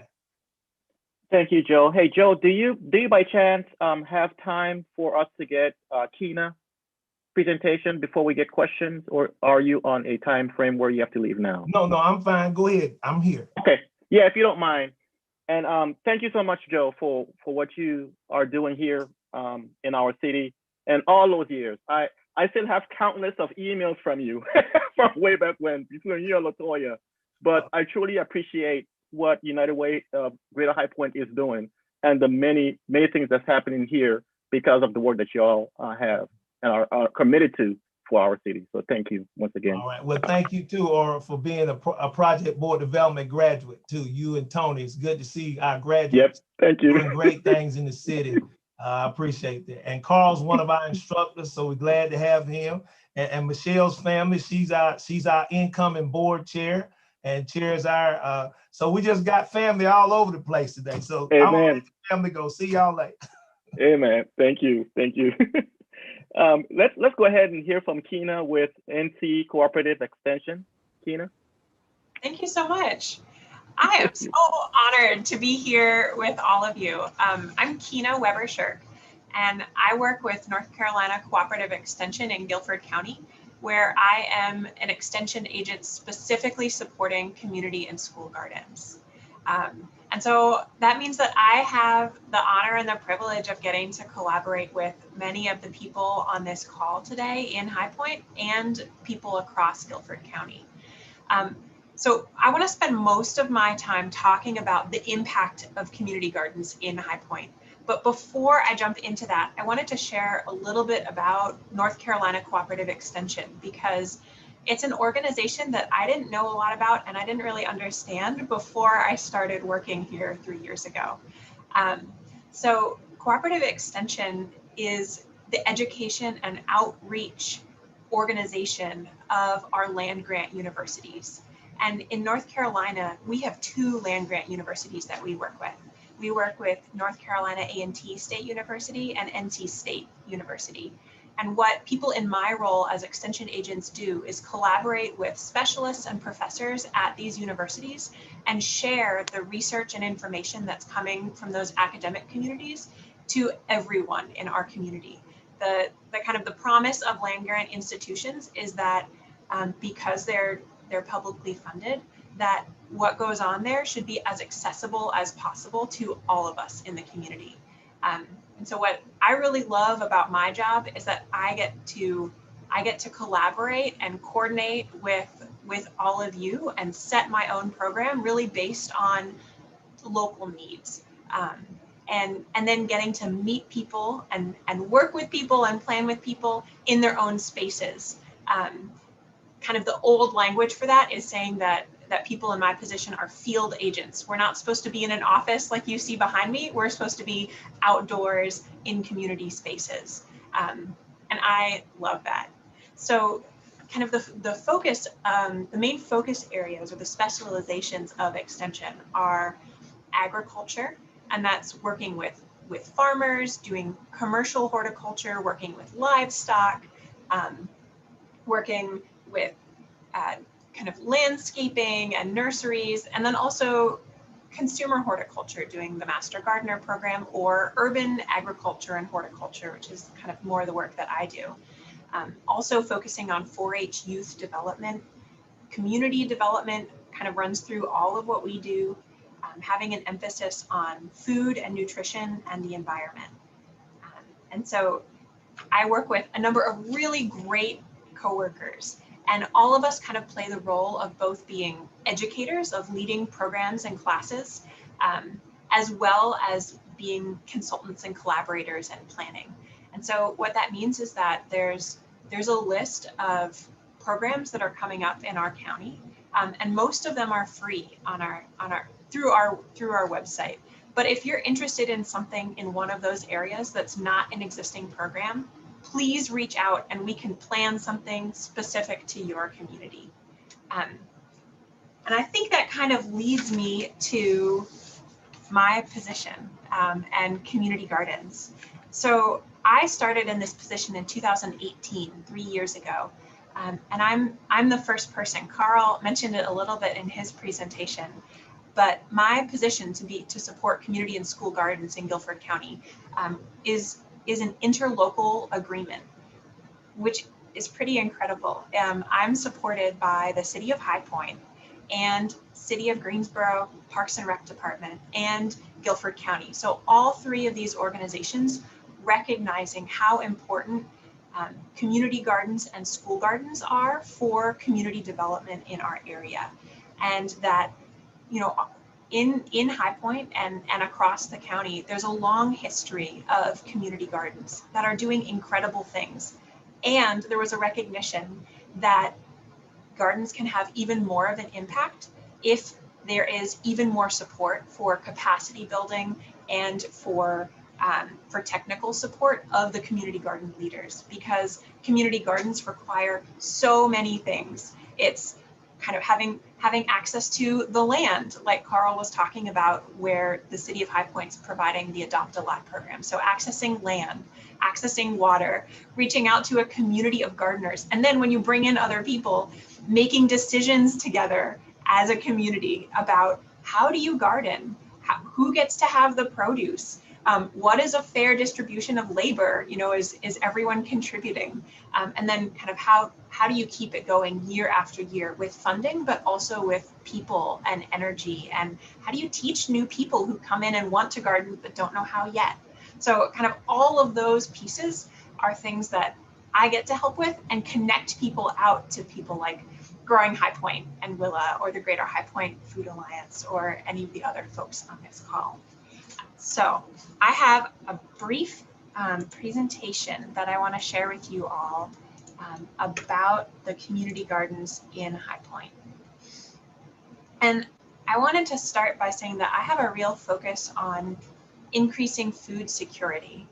Thank you, Joe. Hey, Joe, do you by chance have time for us to get Kina presentation before we get questions, or are you on a time frame where you have to leave now? No, I'm fine. Go ahead. I'm here. Okay. Yeah, if you don't mind. And thank you so much, Joe, for what you are doing here in our city and all those years. I still have countless of emails from you from way back when, between you and LaToya. But I truly appreciate what United Way of Greater High Point is doing and the many things that's happening here because of the work that you all have and are committed to for our city. So thank you once again. All right. Well, thank you too, Ora, for being a Project Board Development graduate too. You and Tony, it's good to see our graduates. Yep. Thank you. Doing great things in the city. I appreciate that. And Carl's one of our instructors, so we're glad to have him. And Michelle's family, she's our incoming board chair and chairs our. So we just got family all over the place today. So I'm gonna let the family go. See y'all later. Amen. Thank you. Thank you. Let's go ahead and hear from Kina with NC Cooperative Extension. Kina. Thank you so much. I am so honored to be here with all of you. I'm Kina Weber-Shirk, and I work with North Carolina Cooperative Extension in Guilford County, where I am an extension agent specifically supporting community and school gardens. And so that means that I have the honor and the privilege of getting to collaborate with many of the people on this call today in High Point and people across Guilford County. So I want to spend most of my time talking about the impact of community gardens in High Point. But before I jump into that, I wanted to share a little bit about North Carolina Cooperative Extension, because it's an organization that I didn't know a lot about and I didn't really understand before I started working here 3 years ago. So Cooperative Extension is the education and outreach organization of our land-grant universities. And in North Carolina, we have 2 land-grant universities that we work with. We work with North Carolina A&T State University and NC State University. And what people in my role as extension agents do is collaborate with specialists and professors at these universities and share the research and information that's coming from those academic communities to everyone in our community. The kind of the promise of land-grant institutions is that because they're publicly funded, that what goes on there should be as accessible as possible to all of us in the community. And so what I really love about my job is that I get to collaborate and coordinate with all of you and set my own program really based on local needs. And then getting to meet people and work with people and plan with people in their own spaces. Kind of the old language for that is saying that people in my position are field agents. We're not supposed to be in an office like you see behind me. We're supposed to be outdoors in community spaces. And I love that. So kind of the focus, the main focus areas or the specializations of extension are agriculture, and that's working with farmers, doing commercial horticulture, working with livestock, working with kind of landscaping and nurseries, and then also consumer horticulture, doing the Master Gardener program, or urban agriculture and horticulture, which is kind of more the work that I do. Also focusing on 4-H youth development, community development kind of runs through all of what we do, having an emphasis on food and nutrition and the environment. And so I work with a number of really great coworkers, and all of us kind of play the role of both being educators, of leading programs and classes, as well as being consultants and collaborators and planning. And so what that means is that there's a list of programs that are coming up in our county, and most of them are free on our through our website. But if you're interested in something in one of those areas that's not an existing program, please reach out and we can plan something specific to your community. And I think that kind of leads me to my position and community gardens. So I started in this position in 2018, 3 years ago. And I'm the first person. Carl mentioned it a little bit in his presentation, but my position to support community and school gardens in Guilford County is an interlocal agreement, which is pretty incredible. I'm supported by the City of High Point and City of Greensboro, Parks and Rec Department, and Guilford County. So all three of these organizations recognizing how important community gardens and school gardens are for community development in our area. And that, you know, in High Point and across the county, there's a long history of community gardens that are doing incredible things. And there was a recognition that gardens can have even more of an impact if there is even more support for capacity building and for technical support of the community garden leaders, because community gardens require so many things. It's kind of having access to the land, like Carl was talking about, where the City of High Point's providing the Adopt a Lot program. So accessing land, accessing water, reaching out to a community of gardeners. And then when you bring in other people, making decisions together as a community about how do you garden, who gets to have the produce, what is a fair distribution of labor, you know, is everyone contributing? And then kind of how do you keep it going year after year with funding, but also with people and energy? And how do you teach new people who come in and want to garden but don't know how yet? So kind of all of those pieces are things that I get to help with and connect people out to people like Growing High Point and Willa, or the Greater High Point Food Alliance, or any of the other folks on this call. So I have a brief presentation that I want to share with you all about the community gardens in High Point. And I wanted to start by saying that I have a real focus on increasing food security.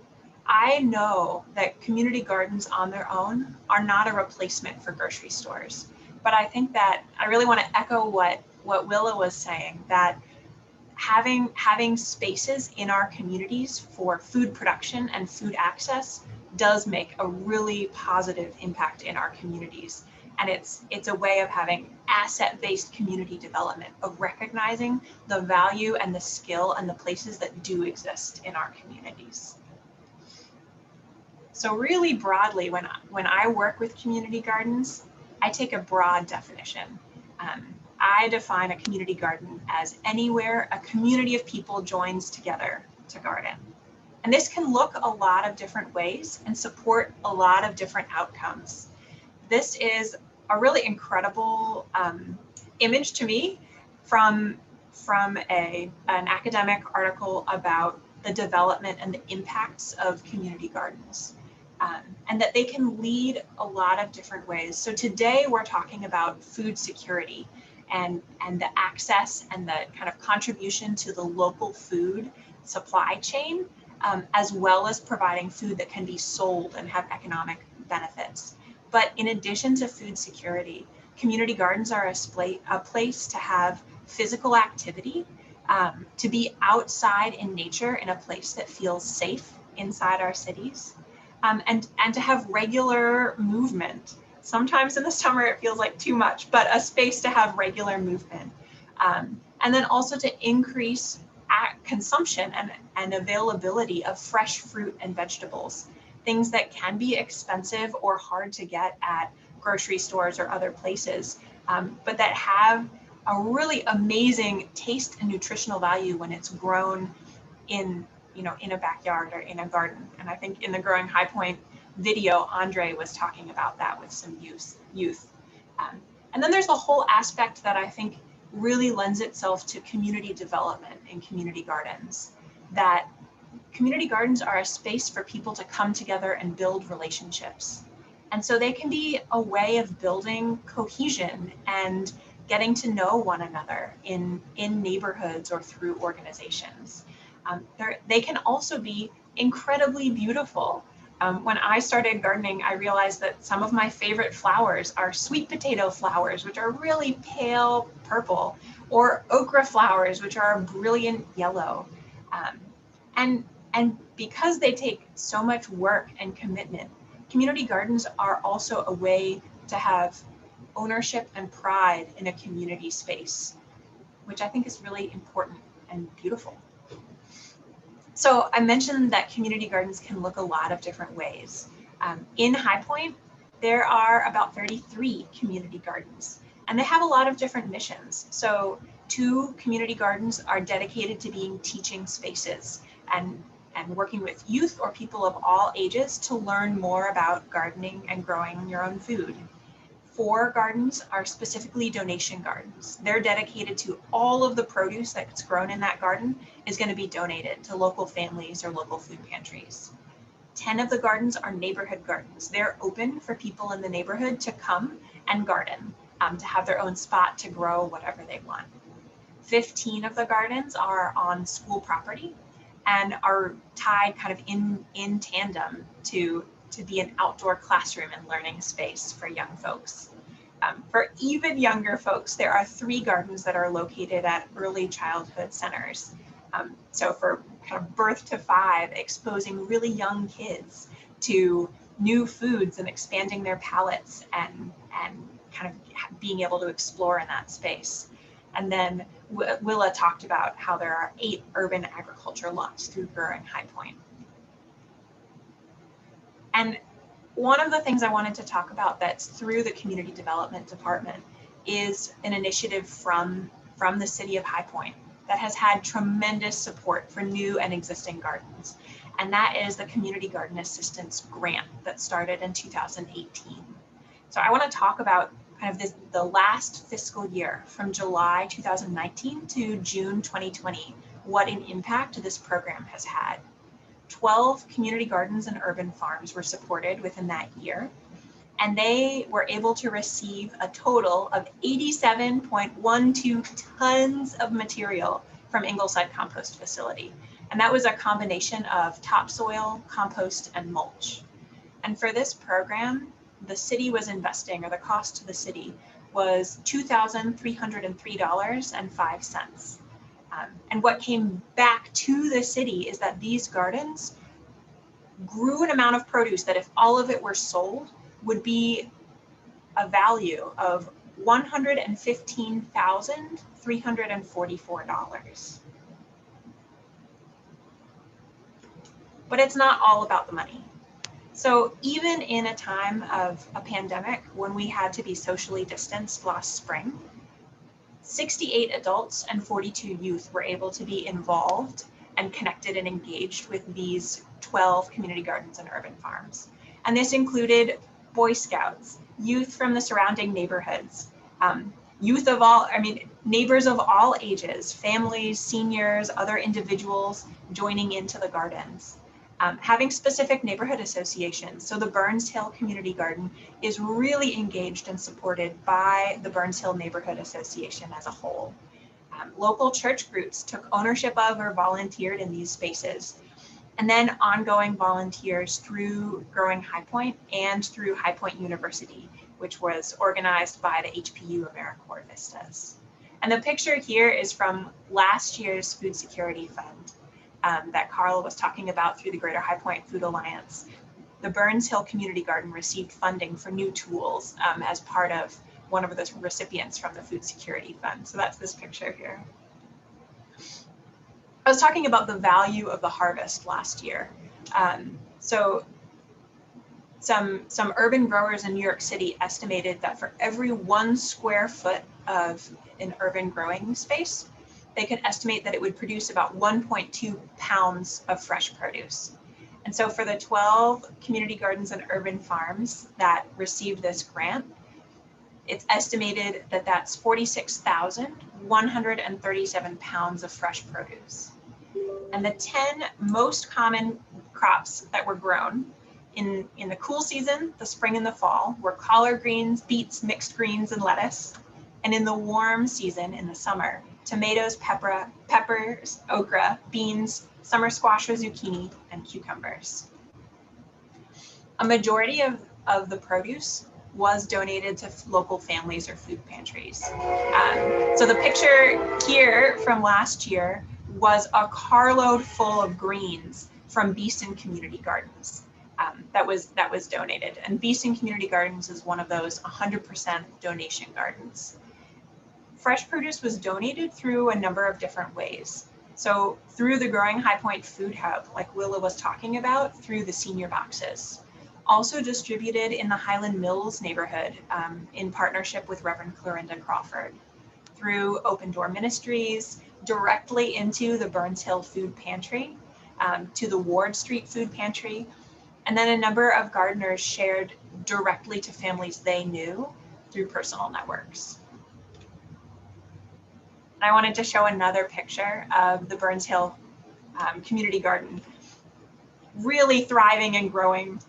I know that community gardens on their own are not a replacement for grocery stores, but I think that I really want to echo what Willa was saying, that having spaces in our communities for food production and food access does make a really positive impact in our communities. And it's a way of having asset-based community development, of recognizing the value and the skill and the places that do exist in our communities. So really broadly, when I work with community gardens, I take a broad definition. I define a community garden as anywhere a community of people joins together to garden. And this can look a lot of different ways and support a lot of different outcomes. This is a really incredible image to me from an academic article about the development and the impacts of community gardens. And that they can lead a lot of different ways. So today we're talking about food security and the access and the kind of contribution to the local food supply chain, as well as providing food that can be sold and have economic benefits. But in addition to food security, community gardens are a place to have physical activity, to be outside in nature in a place that feels safe inside our cities. And to have regular movement. Sometimes in the summer it feels like too much, but a space to have regular movement. And then also to increase consumption and availability of fresh fruit and vegetables, things that can be expensive or hard to get at grocery stores or other places, but that have a really amazing taste and nutritional value when it's grown in a backyard or in a garden. And I think in the Growing High Point video, Andre was talking about that with some youth. And then there's a whole aspect that I think really lends itself to community development in community gardens, that community gardens are a space for people to come together and build relationships. And so they can be a way of building cohesion and getting to know one another in neighborhoods or through organizations. They can also be incredibly beautiful. When I started gardening, I realized that some of my favorite flowers are sweet potato flowers, which are really pale purple, or okra flowers, which are a brilliant yellow. And because they take so much work and commitment, community gardens are also a way to have ownership and pride in a community space, which I think is really important and beautiful. So I mentioned that community gardens can look a lot of different ways. In High Point, there are about 33 community gardens, and they have a lot of different missions. So 2 community gardens are dedicated to being teaching spaces and working with youth or people of all ages to learn more about gardening and growing your own food. 4 gardens are specifically donation gardens. They're dedicated to all of the produce that's grown in that garden is going to be donated to local families or local food pantries. 10 of the gardens are neighborhood gardens. They're open for people in the neighborhood to come and garden, to have their own spot to grow whatever they want. 15 of the gardens are on school property and are tied kind of in tandem to be an outdoor classroom and learning space for young folks. For even younger folks, there are 3 gardens that are located at early childhood centers. So for kind of birth to 5, exposing really young kids to new foods and expanding their palates and kind of being able to explore in that space. And then Willa talked about how there are 8 urban agriculture lots through Growing High Point. And one of the things I wanted to talk about that's through the Community Development Department is an initiative from the city of High Point that has had tremendous support for new and existing gardens. And that is the Community Garden Assistance Grant that started in 2018. So I want to talk about kind of the last fiscal year from July 2019 to June 2020, what an impact this program has had. 12 community gardens and urban farms were supported within that year, and they were able to receive a total of 87.12 tons of material from Ingleside Compost Facility. And that was a combination of topsoil, compost, and mulch. And for this program, the city was investing, or the cost to the city was $2,303.05. And what came back to the city is that these gardens grew an amount of produce that if all of it were sold would be a value of $115,344. But it's not all about the money. So even in a time of a pandemic, when we had to be socially distanced last spring, 68 adults and 42 youth were able to be involved and connected and engaged with these 12 community gardens and urban farms. And this included Boy Scouts, youth from the surrounding neighborhoods, neighbors of all ages, families, seniors, other individuals joining into the gardens. Having specific neighborhood associations. So the Burns Hill Community Garden is really engaged and supported by the Burns Hill Neighborhood Association as a whole. Local church groups took ownership of or volunteered in these spaces. And then ongoing volunteers through Growing High Point and through High Point University, which was organized by the HPU AmeriCorps Vistas. And the picture here is from last year's Food Security Fund. That Carl was talking about through the Greater High Point Food Alliance. The Burns Hill Community Garden received funding for new tools as part of one of the recipients from the Food Security Fund. So that's this picture here. I was talking about the value of the harvest last year. So some urban growers in New York City estimated that for every 1 square foot of an urban growing space, they could estimate that it would produce about 1.2 pounds of fresh produce. And so for the 12 community gardens and urban farms that received this grant, it's estimated that that's 46,137 pounds of fresh produce. And the 10 most common crops that were grown in the cool season, the spring and the fall, were collard greens, beets, mixed greens, and lettuce. And in the warm season, in the summer, tomatoes, peppers, okra, beans, summer squash or zucchini, and cucumbers. A majority of the produce was donated to local families or food pantries. So the picture here from last year was a carload full of greens from Beeston Community Gardens that was donated. And Beeston Community Gardens is one of those 100% donation gardens. Fresh produce was donated through a number of different ways. So through the Growing High Point Food Hub, like Willa was talking about, through the senior boxes. Also distributed in the Highland Mills neighborhood in partnership with Reverend Clorinda Crawford. Through Open Door Ministries, directly into the Burns Hill Food Pantry, to the Ward Street Food Pantry, and then a number of gardeners shared directly to families they knew through personal networks. And I wanted to show another picture of the Burns Hill Community Garden, really thriving and growing.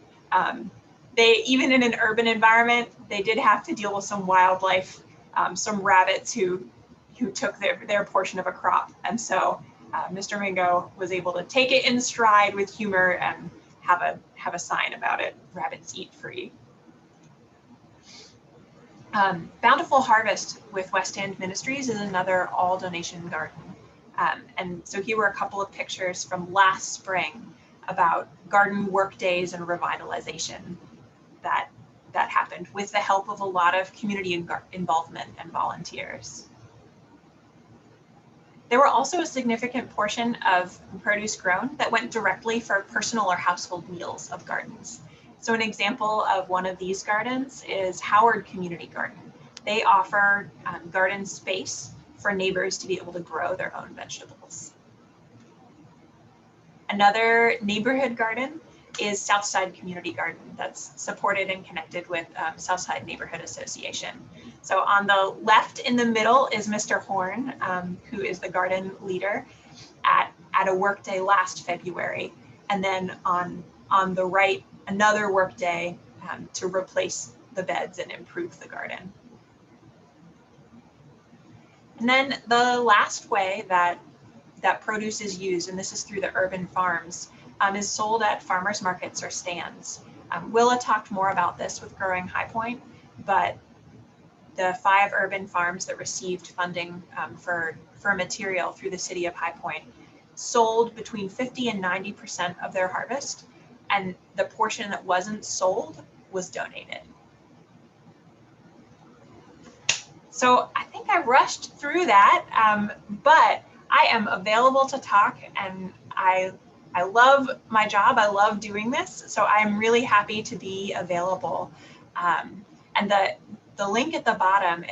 They, even in an urban environment, they did have to deal with some wildlife, some rabbits who took their portion of a crop. And so Mr. Mingo was able to take it in stride with humor and have a sign about it, rabbits eat free. Bountiful Harvest with West End Ministries is another all donation garden. And so here were a couple of pictures from last spring about garden work days and revitalization that happened with the help of a lot of community involvement and volunteers. There were also a significant portion of produce grown that went directly for personal or household meals of gardens. So an example of one of these gardens is Howard Community Garden. They offer garden space for neighbors to be able to grow their own vegetables. Another neighborhood garden is Southside Community Garden that's supported and connected with Southside Neighborhood Association. So on the left in the middle is Mr. Horn, who is the garden leader at a work day last February. And then on the right, another work day to replace the beds and improve the garden. And then the last way that produce is used, and this is through the urban farms, is sold at farmers markets or stands. Willa talked more about this with Growing High Point, but the 5 urban farms that received funding for material through the city of High Point sold between 50 and 90% of their harvest, and the portion that wasn't sold was donated. So I think I rushed through that, but I am available to talk, and I love my job. I love doing this, so I'm really happy to be available. And the link at the bottom,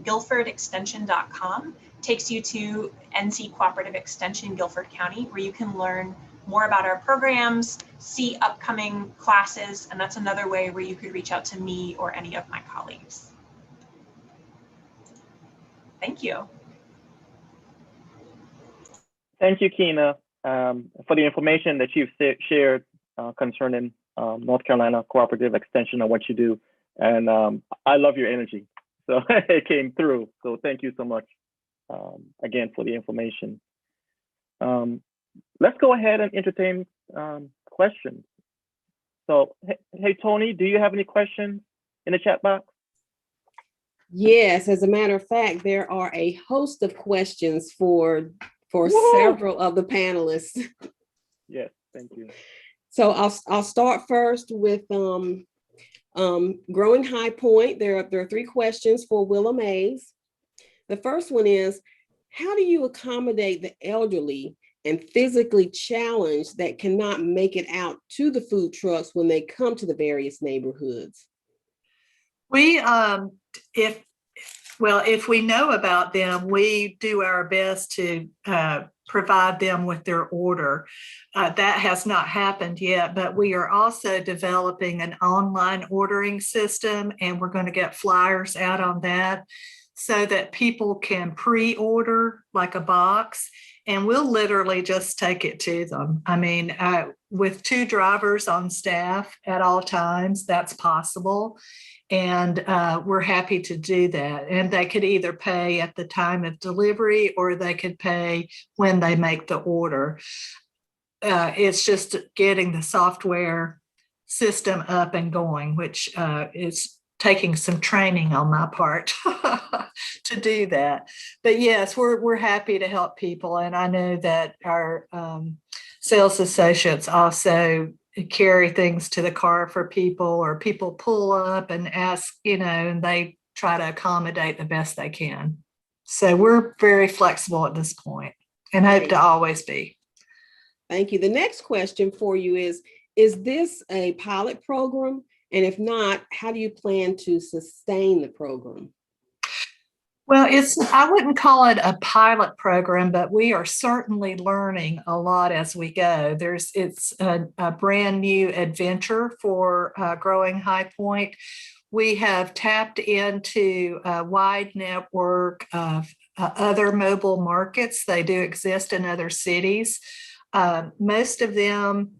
guilfordextension.com, takes you to NC Cooperative Extension Guilford County, where you can learn more about our programs, see upcoming classes, and that's another way where you could reach out to me or any of my colleagues. Thank you. Thank you, Kina, for the information that you've shared concerning North Carolina Cooperative Extension and what you do. And I love your energy. So it came through. So thank you so much again for the information. Let's go ahead and entertain questions. So, hey, Tony, do you have any questions in the chat box? Yes, as a matter of fact, there are a host of questions for several of the panelists. Yes, thank you. So I'll start first with Growing High Point. There are 3 questions for Willa Mays. The first one is, how do you accommodate the elderly and physically challenged that cannot make it out to the food trucks when they come to the various neighborhoods? We, if we know about them, we do our best to provide them with their order. That has not happened yet, but we are also developing an online ordering system, and we're going to get flyers out on that so that people can pre-order like a box, and we'll literally just take it to them. I mean, with 2 drivers on staff at all times, that's possible. And we're happy to do that. And they could either pay at the time of delivery or they could pay when they make the order. It's just getting the software system up and going, which is taking some training on my part to do that. But yes, we're happy to help people. And I know that our sales associates also carry things to the car for people, or people pull up and ask, and they try to accommodate the best they can. So we're very flexible at this point and hope to always be. Thank you. The next question for you is this a pilot program? And if not, how do you plan to sustain the program? Well, I wouldn't call it a pilot program, but we are certainly learning a lot as we go. It's a brand new adventure for Growing High Point. We have tapped into a wide network of other mobile markets. They do exist in other cities. Most of them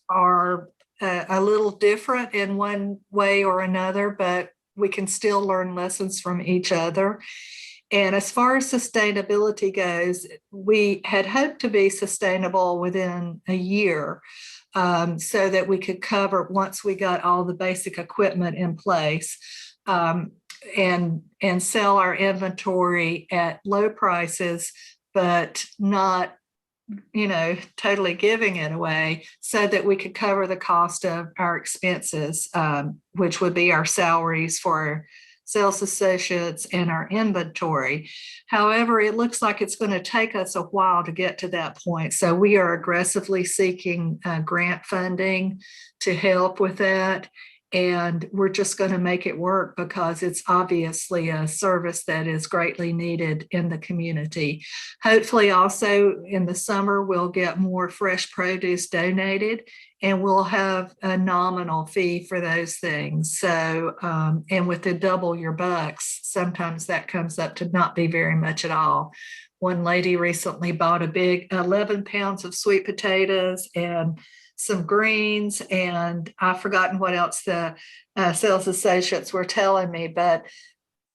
are a little different in one way or another, but we can still learn lessons from each other. And as far as sustainability goes, we had hoped to be sustainable within a year, so that we could cover, once we got all the basic equipment in place, and sell our inventory at low prices, but not totally giving it away, so that we could cover the cost of our expenses, which would be our salaries for our sales associates and our inventory. However, it looks like it's going to take us a while to get to that point. So we are aggressively seeking grant funding to help with that. And we're just going to make it work, because it's obviously a service that is greatly needed in the community. Hopefully also in the summer, we'll get more fresh produce donated, and we'll have a nominal fee for those things. So, and with the double your bucks, sometimes that comes up to not be very much at all. One lady recently bought a big 11 pounds of sweet potatoes and some greens, and I've forgotten what else the sales associates were telling me, but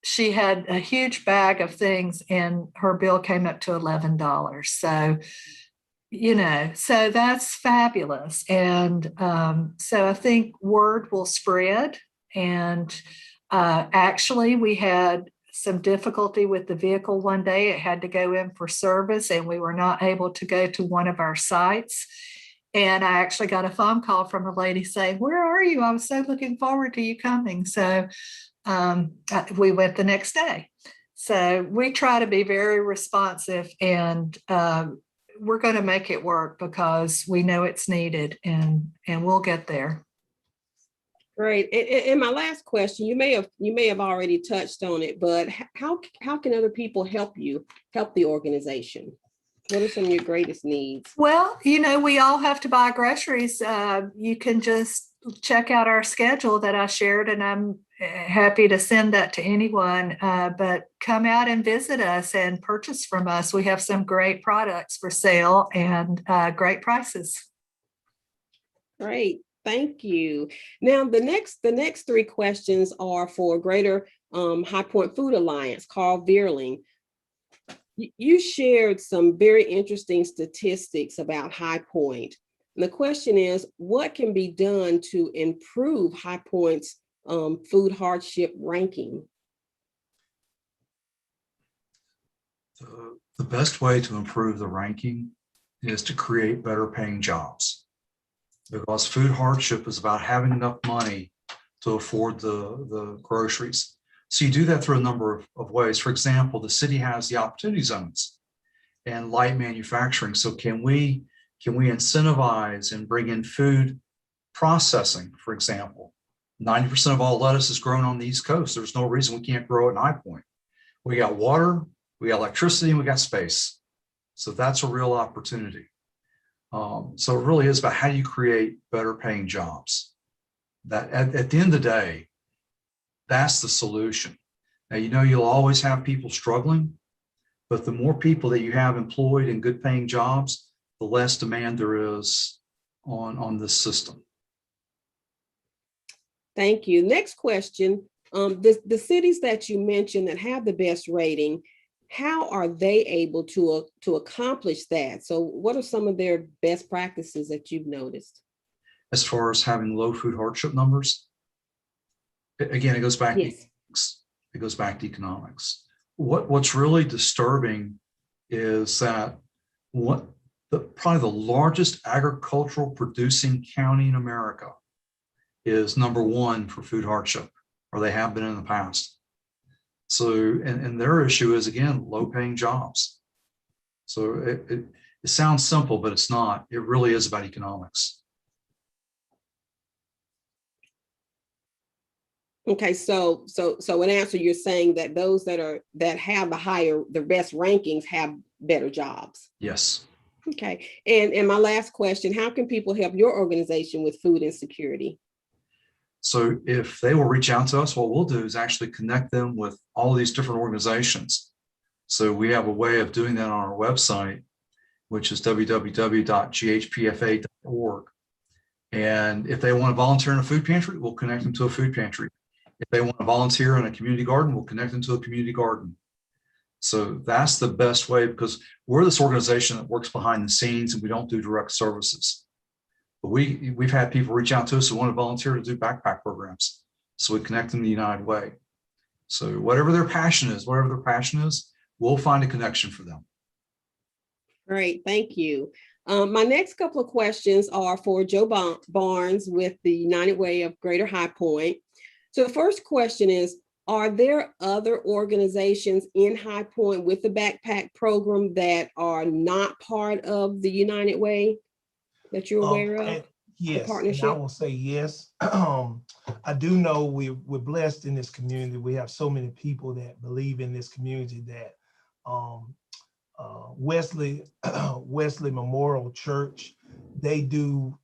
she had a huge bag of things and her bill came up to $11. So, so that's fabulous. And so I think word will spread. And actually, we had some difficulty with the vehicle one day. It had to go in for service, and we were not able to go to one of our sites. And I actually got a phone call from a lady saying, "Where are you? I was so looking forward to you coming." So we went the next day. So we try to be very responsive, and we're going to make it work, because we know it's needed, and we'll get there. Great. And my last question, you may have already touched on it, but how can other people help the organization? What are some of your greatest needs? Well, we all have to buy groceries. You can just check out our schedule that I shared, and I'm happy to send that to anyone. But come out and visit us and purchase from us. We have some great products for sale and great prices. Great. Thank you. Now, the next 3 questions are for Greater High Point Food Alliance, Carl Vierling. You shared some very interesting statistics about High Point. And the question is, what can be done to improve High Point's food hardship ranking? The best way to improve the ranking is to create better paying jobs, because food hardship is about having enough money to afford the groceries. So you do that through a number of ways. For example, the city has the opportunity zones and light manufacturing. So can we incentivize and bring in food processing, for example? 90% of all lettuce is grown on the East Coast. There's no reason we can't grow it in High Point. We got water, we got electricity, and we got space. So that's a real opportunity. So it really is about how you create better paying jobs. That at the end of the day, that's the solution. Now, you'll always have people struggling, But the more people that you have employed in good paying jobs, the less demand there is on this system. Thank you. Next question. The cities that you mentioned that have the best rating, how are they able to accomplish that? So what are some of their best practices that you've noticed? As far as having low food hardship numbers, again, it goes back to Yes. it goes back to economics. What's really disturbing is that probably the largest agricultural producing county in America is number one for food hardship, or they have been in the past. So, and their issue is, again, low paying jobs. So it sounds simple, but it's not. It really is about economics. Okay, so in answer, you're saying that those that have the best rankings have better jobs. Yes. Okay, and my last question, how can people help your organization with food insecurity? So if they will reach out to us, what we'll do is actually connect them with all these different organizations. So we have a way of doing that on our website, which is www.ghpfa.org. And if they want to volunteer in a food pantry, we'll connect them to a food pantry. If they want to volunteer in a community garden, we'll connect them to a community garden. So that's the best way, because we're this organization that works behind the scenes and we don't do direct services. But we've had people reach out to us who want to volunteer to do backpack programs. So we connect them the United Way. So whatever their passion is, we'll find a connection for them. Great, thank you. My next couple of questions are for Joe Barnes with the United Way of Greater High Point. So the first question is, are there other organizations in High Point with the backpack program that are not part of the United Way that you're aware of? Yes, and I will say yes. I do know we're blessed in this community. We have so many people that believe in this community that Wesley Memorial Church, they do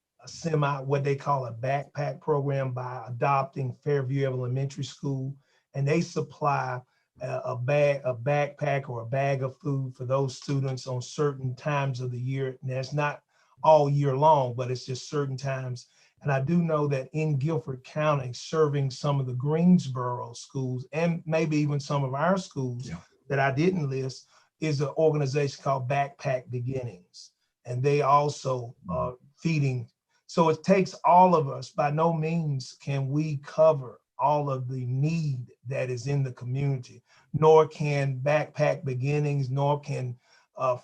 what they call a backpack program by adopting Fairview Elementary School, and they supply a backpack or a bag of food for those students on certain times of the year. And that's not all year long, but it's just certain times. And I do know that in Guilford County, serving some of the Greensboro schools and maybe even some of our schools that I didn't list, is an organization called Backpack Beginnings. And they also are feeding. So it takes all of us. By no means can we cover all of the need that is in the community, nor can Backpack Beginnings, nor can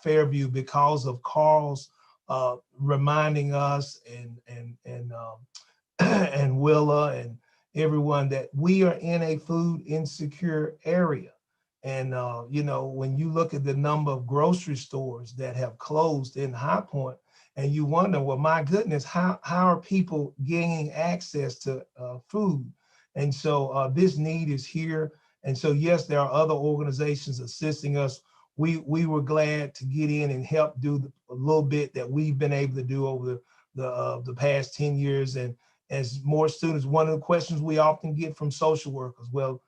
Fairview, because of Carl's reminding us and Willa and everyone that we are in a food insecure area. And when you look at the number of grocery stores that have closed in High Point, and you wonder, well, my goodness, how are people gaining access to food? And so this need is here. And so, yes, there are other organizations assisting us. We were glad to get in and help do a little bit that we've been able to do over the past 10 years. And as more students, one of the questions we often get from social workers, well,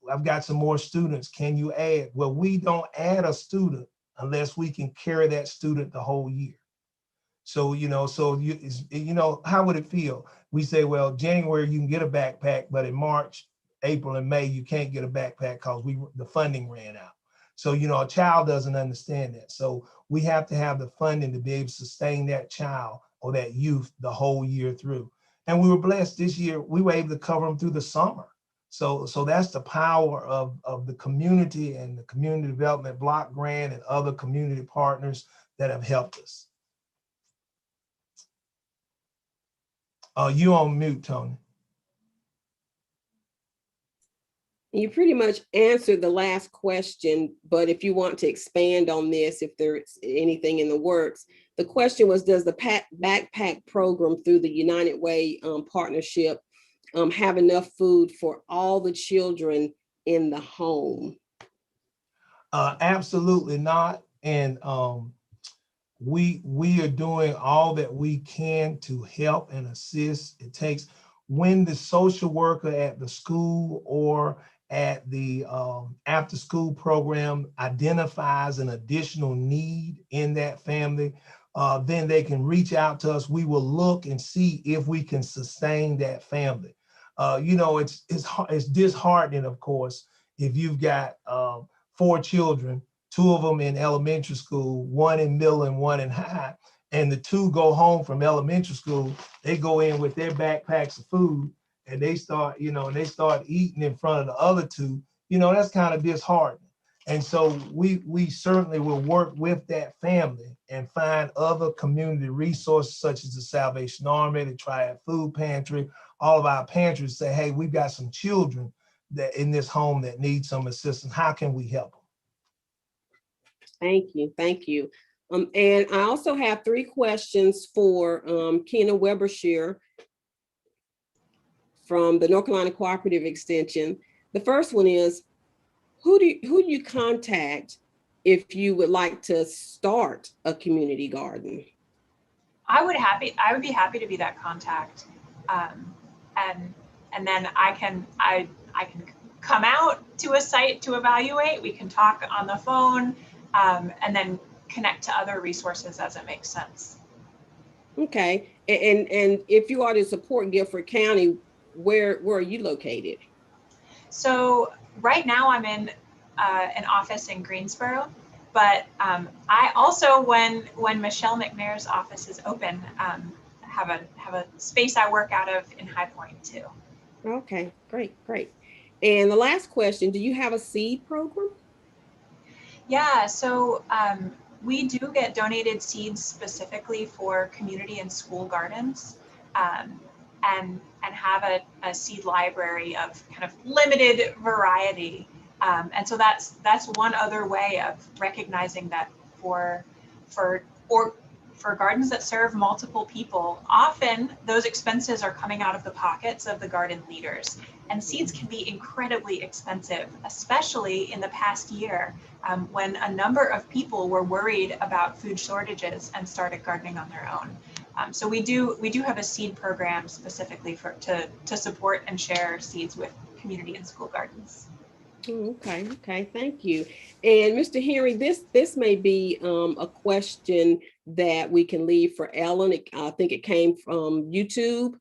I've got some more students, can you add? Well, we don't add a student unless we can carry that student the whole year. So, how would it feel? We say, well, January you can get a backpack, but in March, April, and May, you can't get a backpack because the funding ran out. So, a child doesn't understand that. So we have to have the funding to be able to sustain that child or that youth the whole year through. And we were blessed this year, we were able to cover them through the summer. So that's the power of the community and the Community Development Block Grant and other community partners that have helped us. You on mute, Tony. You pretty much answered the last question, but if you want to expand on this, if there's anything in the works, the question was, does the backpack program through the United Way partnership have enough food for all the children in the home? Absolutely not. And we are doing all that we can to help and assist. It takes, when the social worker at the school or at the after school program identifies an additional need in that family, then they can reach out to us. We will look and see if we can sustain that family. You know, it's disheartening, of course, if you've got 4 children, 2 of them in elementary school, 1 in middle and 1 in high, and the 2 go home from elementary school, they go in with their backpacks of food and they start, you know, and they start eating in front of the other 2, you know, that's kind of disheartening. And so we certainly will work with that family and find other community resources such as the Salvation Army, the Triad Food Pantry, all of our pantries say, hey, we've got some children that in this home that need some assistance. How can we help them? Thank you, thank you. And I also have 3 questions for Keena Webershire from the North Carolina Cooperative Extension. The first one is, who do you contact if you would like to start a community garden? I would be happy to be that contact, and then I can come out to a site to evaluate. We can talk on the phone, and then connect to other resources as it makes sense. Okay, and if you are to support Guilford County, where are you located? So right now I'm in an office in Greensboro, but I also, when Michelle McNair's office is open, have a space I work out of in High Point too. Okay, great. And the last question, do you have a seed program? Yeah, so we do get donated seeds specifically for community and school gardens, and have a seed library of kind of limited variety. And so that's one other way of recognizing that for gardens that serve multiple people, often those expenses are coming out of the pockets of the garden leaders. And seeds can be incredibly expensive, especially in the past year, when a number of people were worried about food shortages and started gardening on their own. So we do have a seed program specifically to support and share seeds with community and school gardens. Okay, thank you. And Mr. Henry, this may be a question that we can leave for Ellen. I think it came from YouTube,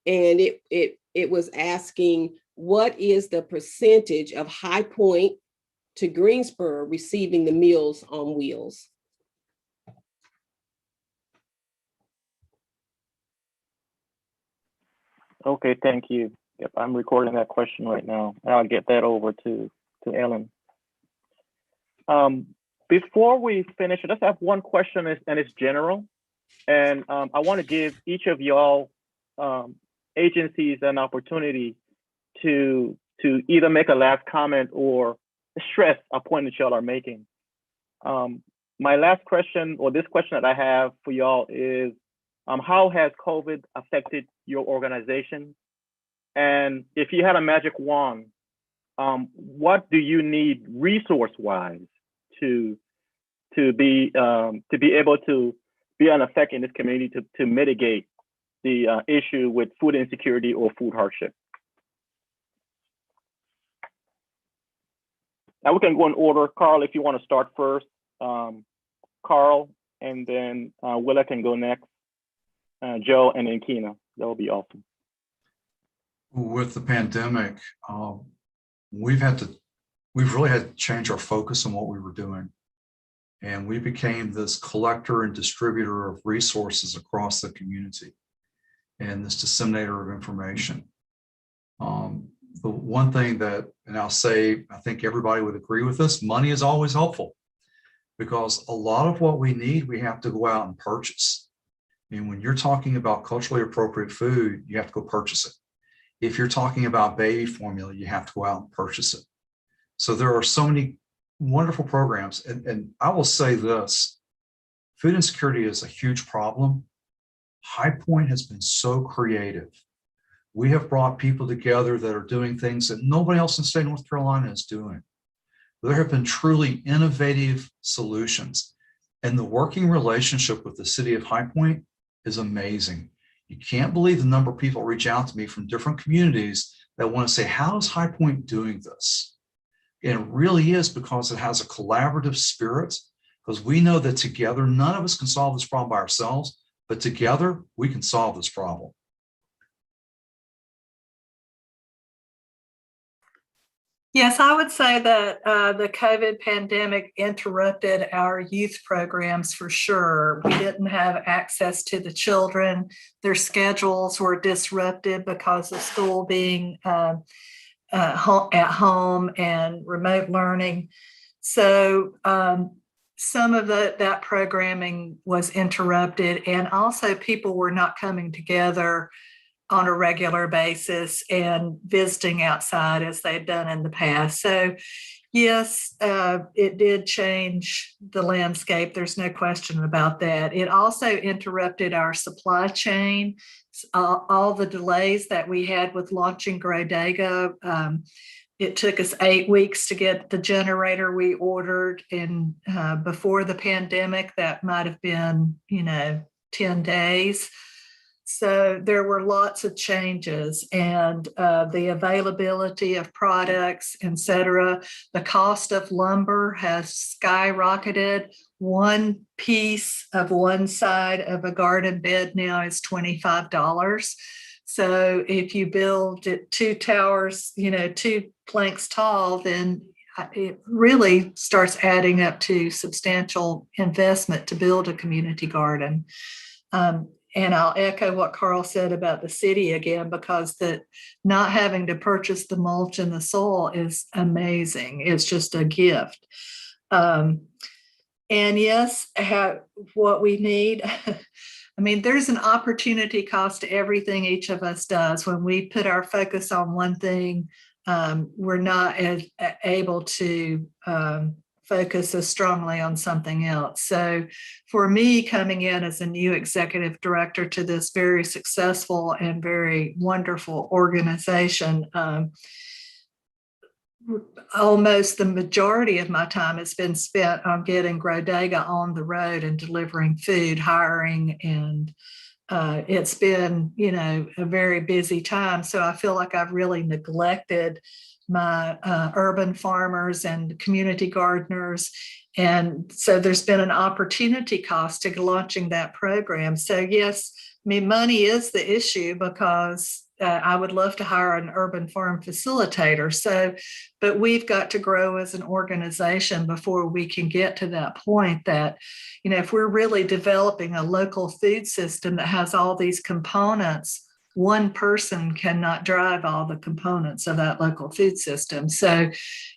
and it was asking, what is the percentage of High Point to Greensboro receiving the Meals on Wheels? Okay, thank you. Yep, I'm recording that question right now, and I'll get that over to Ellen. Before we finish, I just have one question, and it's general. And I want to give each of y'all agencies an opportunity to either make a last comment or stress a point that y'all are making. My last question, or this question that I have for y'all is, how has COVID affected your organization? And if you had a magic wand, what do you need resource-wise to be able to be an effect in this community to mitigate the issue with food insecurity or food hardship? Now we can go in order. Carl, if you want to start first, Carl, and then Willa can go next, Joe, and then Keena. That would be awesome. With the pandemic, we've really had to change our focus on what we were doing. And we became this collector and distributor of resources across the community and this disseminator of information. The one thing that, and I'll say, I think everybody would agree with this, money is always helpful, because a lot of what we need, we have to go out and purchase. And when you're talking about culturally appropriate food, you have to go purchase it. If you're talking about baby formula, you have to go out and purchase it. So there are so many wonderful programs. And I will say this, food insecurity is a huge problem. High Point has been so creative. We have brought people together that are doing things that nobody else in the state of North Carolina is doing. There have been truly innovative solutions. And the working relationship with the city of High Point is amazing. You can't believe the number of people reach out to me from different communities that want to say, how is High Point doing this? And it really is because it has a collaborative spirit, because we know that together, none of us can solve this problem by ourselves, but together we can solve this problem. Yes, I would say that the COVID pandemic interrupted our youth programs for sure. We didn't have access to the children. Their schedules were disrupted because of school being at home and remote learning. So some of that programming was interrupted, and also people were not coming together on a regular basis and visiting outside as they'd done in the past. So yes, it did change the landscape. There's no question about that. It also interrupted our supply chain. All the delays that we had with launching Grodega, it took us 8 weeks to get the generator we ordered. And before the pandemic, that might have been, 10 days. So there were lots of changes, and the availability of products, et cetera. The cost of lumber has skyrocketed. One piece of one side of a garden bed now is $25. So if you build it 2 towers, 2 planks tall, then it really starts adding up to substantial investment to build a community garden. And I'll echo what Carl said about the city again, because not having to purchase the mulch and the soil is amazing. It's just a gift. And yes, what we need, I mean, there's an opportunity cost to everything each of us does. When we put our focus on one thing, we're not as able to focus as strongly on something else. So for me, coming in as a new executive director to this very successful and very wonderful organization, almost the majority of my time has been spent on getting Grodega on the road and delivering food, hiring, and it's been, a very busy time. So I feel like I've really neglected my urban farmers and community gardeners. And so there's been an opportunity cost to launching that program. So yes, money is the issue, because I would love to hire an urban farm facilitator. But we've got to grow as an organization before we can get to that point that, if we're really developing a local food system that has all these components, one person cannot drive all the components of that local food system. So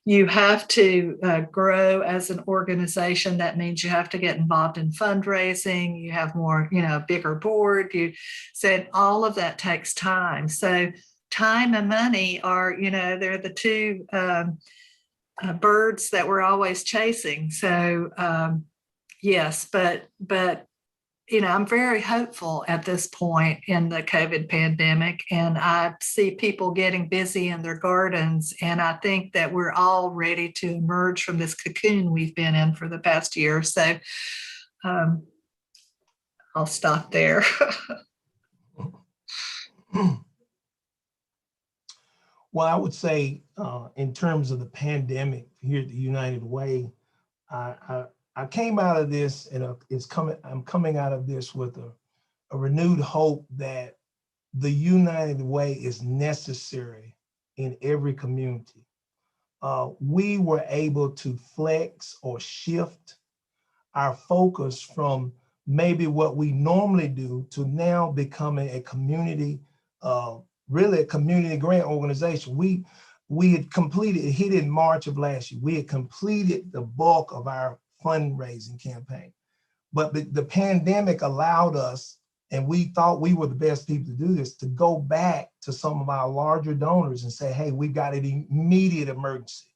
you have to grow as an organization. That means you have to get involved in fundraising. You have more, bigger board. You said all of that takes time. So time and money are, they're the two birds that we're always chasing. So yes, but I'm very hopeful at this point in the COVID pandemic, and I see people getting busy in their gardens. And I think that we're all ready to emerge from this cocoon we've been in for the past year. So I'll stop there. Well, I would say in terms of the pandemic here at the United Way, I came out of this, and I'm coming out of this with a renewed hope that the United Way is necessary in every community. We were able to flex or shift our focus from maybe what we normally do to now becoming a community, really a community grant organization. We had completed, it hit in March of last year, we had completed the bulk of our fundraising campaign. But the pandemic allowed us, and we thought we were the best people to do this, to go back to some of our larger donors and say, hey, we've got an immediate emergency.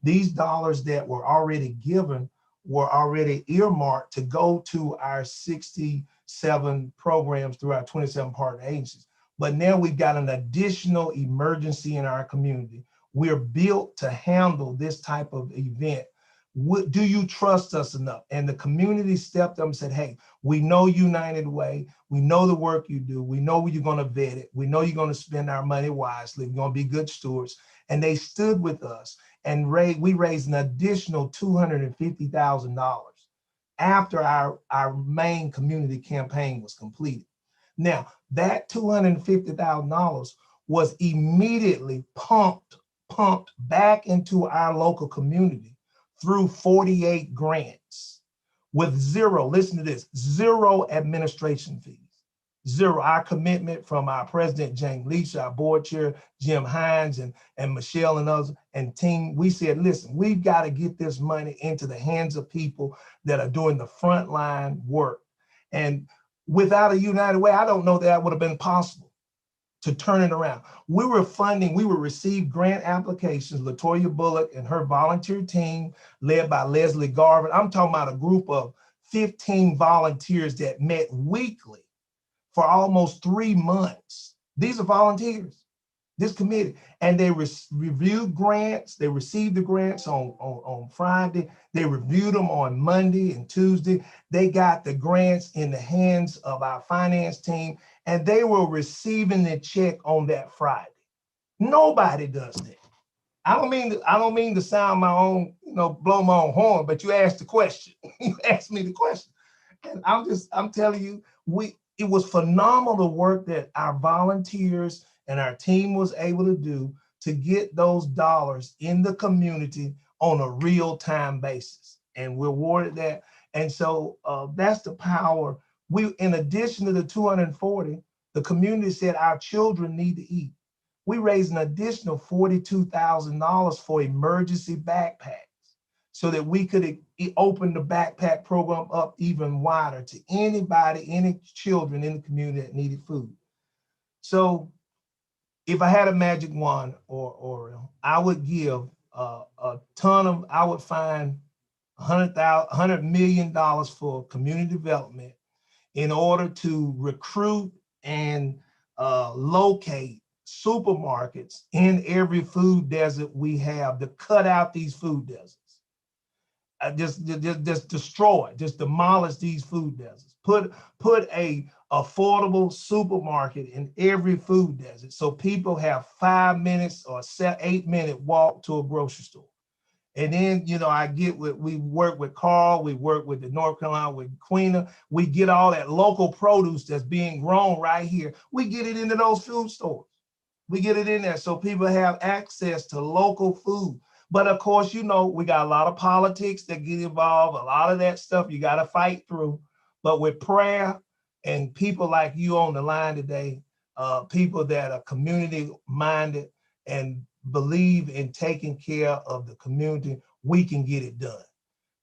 These dollars that were already given were already earmarked to go to our 67 programs through our 27 partner agencies. But now we've got an additional emergency in our community. We're built to handle this type of event Do you trust us enough? And the community stepped up and said, hey, we know United Way. We know the work you do. We know you're going to vet it. We know you're going to spend our money wisely. We're going to be good stewards. And they stood with us, and we raised an additional $250,000 after our main community campaign was completed. Now, that $250,000 was immediately pumped back into our local community through 48 grants with zero, listen to this, zero administration fees. Zero. Our commitment from our president, James Leach, our board chair, Jim Hines, and Michelle and others, and team, we said, listen, we've got to get this money into the hands of people that are doing the frontline work. And without a United Way, I don't know that would have been possible to turn it around. We would receive grant applications, LaToya Bullock and her volunteer team led by Leslie Garvin. I'm talking about a group of 15 volunteers that met weekly for almost 3 months. These are volunteers, this committee, and they reviewed grants. They received the grants on Friday. They reviewed them on Monday and Tuesday. They got the grants in the hands of our finance team, and they were receiving the check on that Friday. Nobody does that. I don't mean to sound my own, blow my own horn, but you asked the question. You asked me the question, and I'm telling you, it was phenomenal the work that our volunteers and our team was able to do to get those dollars in the community on a real-time basis. And we awarded that. And so that's the power. In addition to the 240, the community said our children need to eat. We raised an additional $42,000 for emergency backpacks so that we could open the backpack program up even wider to anybody, any children in the community that needed food. So if I had a magic wand, or I would give I would find $100 million for community development in order to recruit and locate supermarkets in every food desert we have, to cut out these food deserts. Just destroy, just demolish these food deserts. Put a affordable supermarket in every food desert so people have 5 minutes or 8-minute walk to a grocery store. And then, we work with Carl, we work with the North Carolina, with Queena, we get all that local produce that's being grown right here. We get it into those food stores. We get it in there so people have access to local food. But of course, we got a lot of politics that get involved, a lot of that stuff you got to fight through. But with prayer and people like you on the line today, people that are community minded and believe in taking care of the community, we can get it done.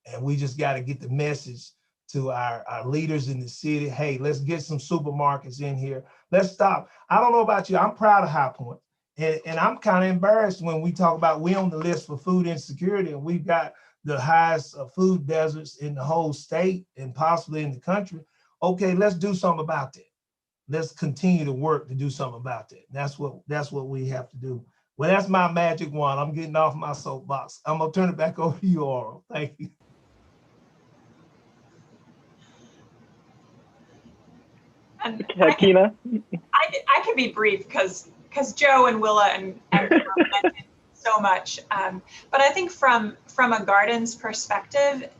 And we just got to get the message to our leaders in the city. Hey, let's get some supermarkets in here. Let's stop. I don't know about you. I'm proud of High Point. And I'm kind of embarrassed when we talk about we on the list for food insecurity, and we've got the highest food deserts in the whole state and possibly in the country. Okay, let's do something about that. Let's continue to work to do something about that. That's what we have to do. Well, that's my magic wand. I'm getting off my soapbox. I'm gonna turn it back over to you, Oral. Thank you. And Kina? I can be brief because Joe and Willa and mentioned so much. But I think from a garden's perspective,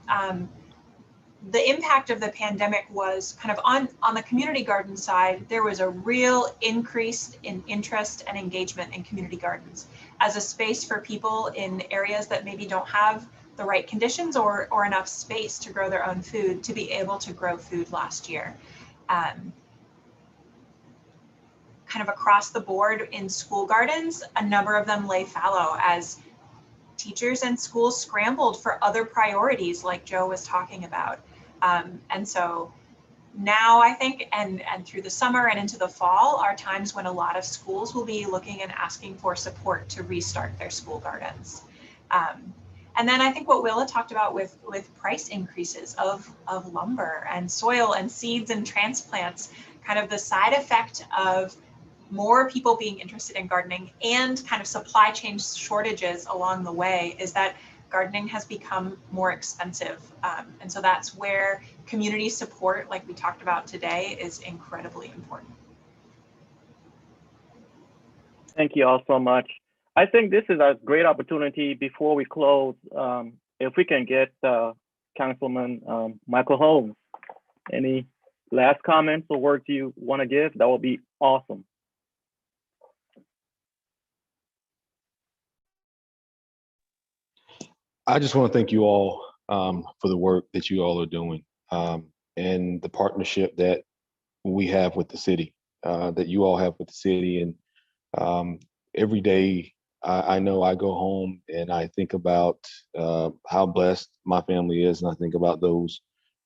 the impact of the pandemic was kind of on the community garden side. There was a real increase in interest and engagement in community gardens as a space for people in areas that maybe don't have the right conditions or enough space to grow their own food to be able to grow food last year. Kind of across the board in school gardens, a number of them lay fallow as teachers and schools scrambled for other priorities like Joe was talking about. And so now I think, and through the summer and into the fall, are times when a lot of schools will be looking and asking for support to restart their school gardens. And then I think what Willa talked about with price increases of lumber and soil and seeds and transplants, kind of the side effect of more people being interested in gardening and kind of supply chain shortages along the way is that gardening has become more expensive. And so that's where community support, like we talked about today, is incredibly important. Thank you all so much. I think this is a great opportunity before we close. If we can get Councilman Michael Holmes, any last comments or words you want to give, that would be awesome. I just want to thank you all for the work that you all are doing and the partnership that we have with the city, that you all have with the city. And every day I know I go home and I think about how blessed my family is. And I think about those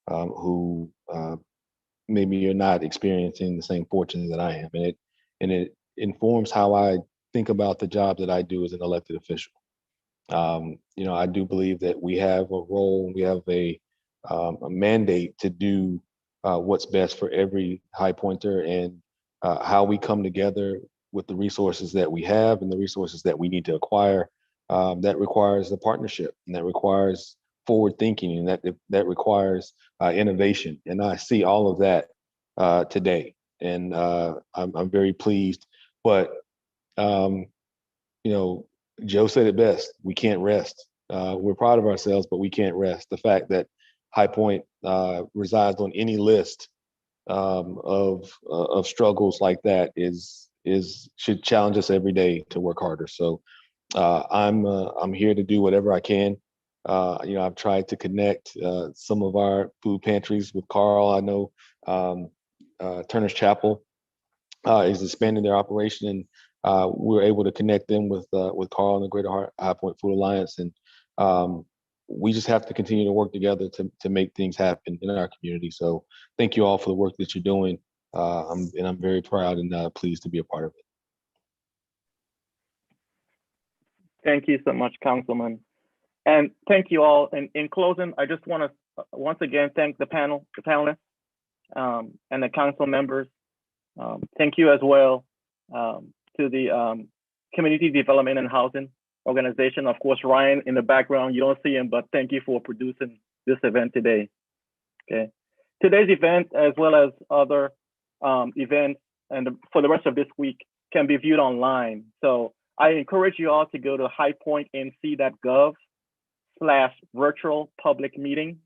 who maybe are not experiencing the same fortunes that I am. And it informs how I think about the job that I do as an elected official. You know, I do believe that we have a role, we have a mandate to do what's best for every High Pointer, and how we come together with the resources that we have and the resources that we need to acquire. That requires a partnership, and that requires forward thinking, and that requires innovation. And I see all of that today, and I'm very pleased. But you know, Joe said it best: we can't rest. We're proud of ourselves, but we can't rest. The fact that High Point resides on any list of struggles like that should challenge us every day to work harder. So I'm here to do whatever I can. You know, I've tried to connect some of our food pantries with Carl. I know Turner's Chapel is expanding their operation, and we're able to connect them with Carl and the Greater High Point Food Alliance. And we just have to continue to work together to make things happen in our community. So thank you all for the work that you're doing. I'm very proud and pleased to be a part of it. Thank you so much, Councilman. And thank you all. And in closing, I just want to once again thank the panelists, and the council members. Thank you as well to the Community Development and Housing Organization. Of course, Ryan in the background, you don't see him, but thank you for producing this event today. Okay. Today's event, as well as other events and for the rest of this week, can be viewed online. So I encourage you all to go to highpointnc.gov/virtual public meeting.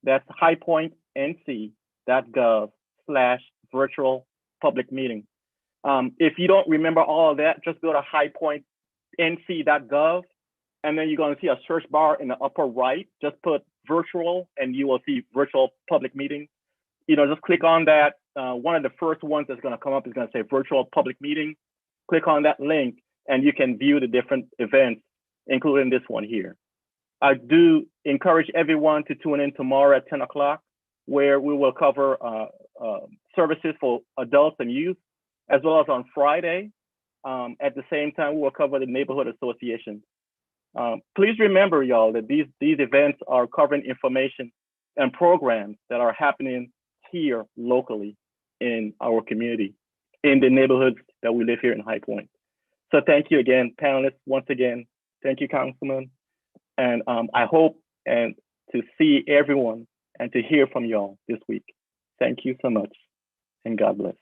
That's highpointnc.gov/virtual public meeting. If you don't remember all of that, just go to highpointnc.gov, and then you're going to see a search bar in the upper right. Just put virtual, and you will see virtual public meeting. You know, just click on that. One of the first ones that's going to come up is going to say virtual public meeting. Click on that link, and you can view the different events, including this one here. I do encourage everyone to tune in tomorrow at 10 o'clock, where we will cover services for adults and youth, as well as on Friday. At the same time, we will cover the neighborhood association. Please remember, y'all, that these events are covering information and programs that are happening here locally in our community, in the neighborhoods that we live here in High Point. So thank you again, panelists, once again. Thank you, Councilman. And I hope and to see everyone and to hear from y'all this week. Thank you so much, and God bless.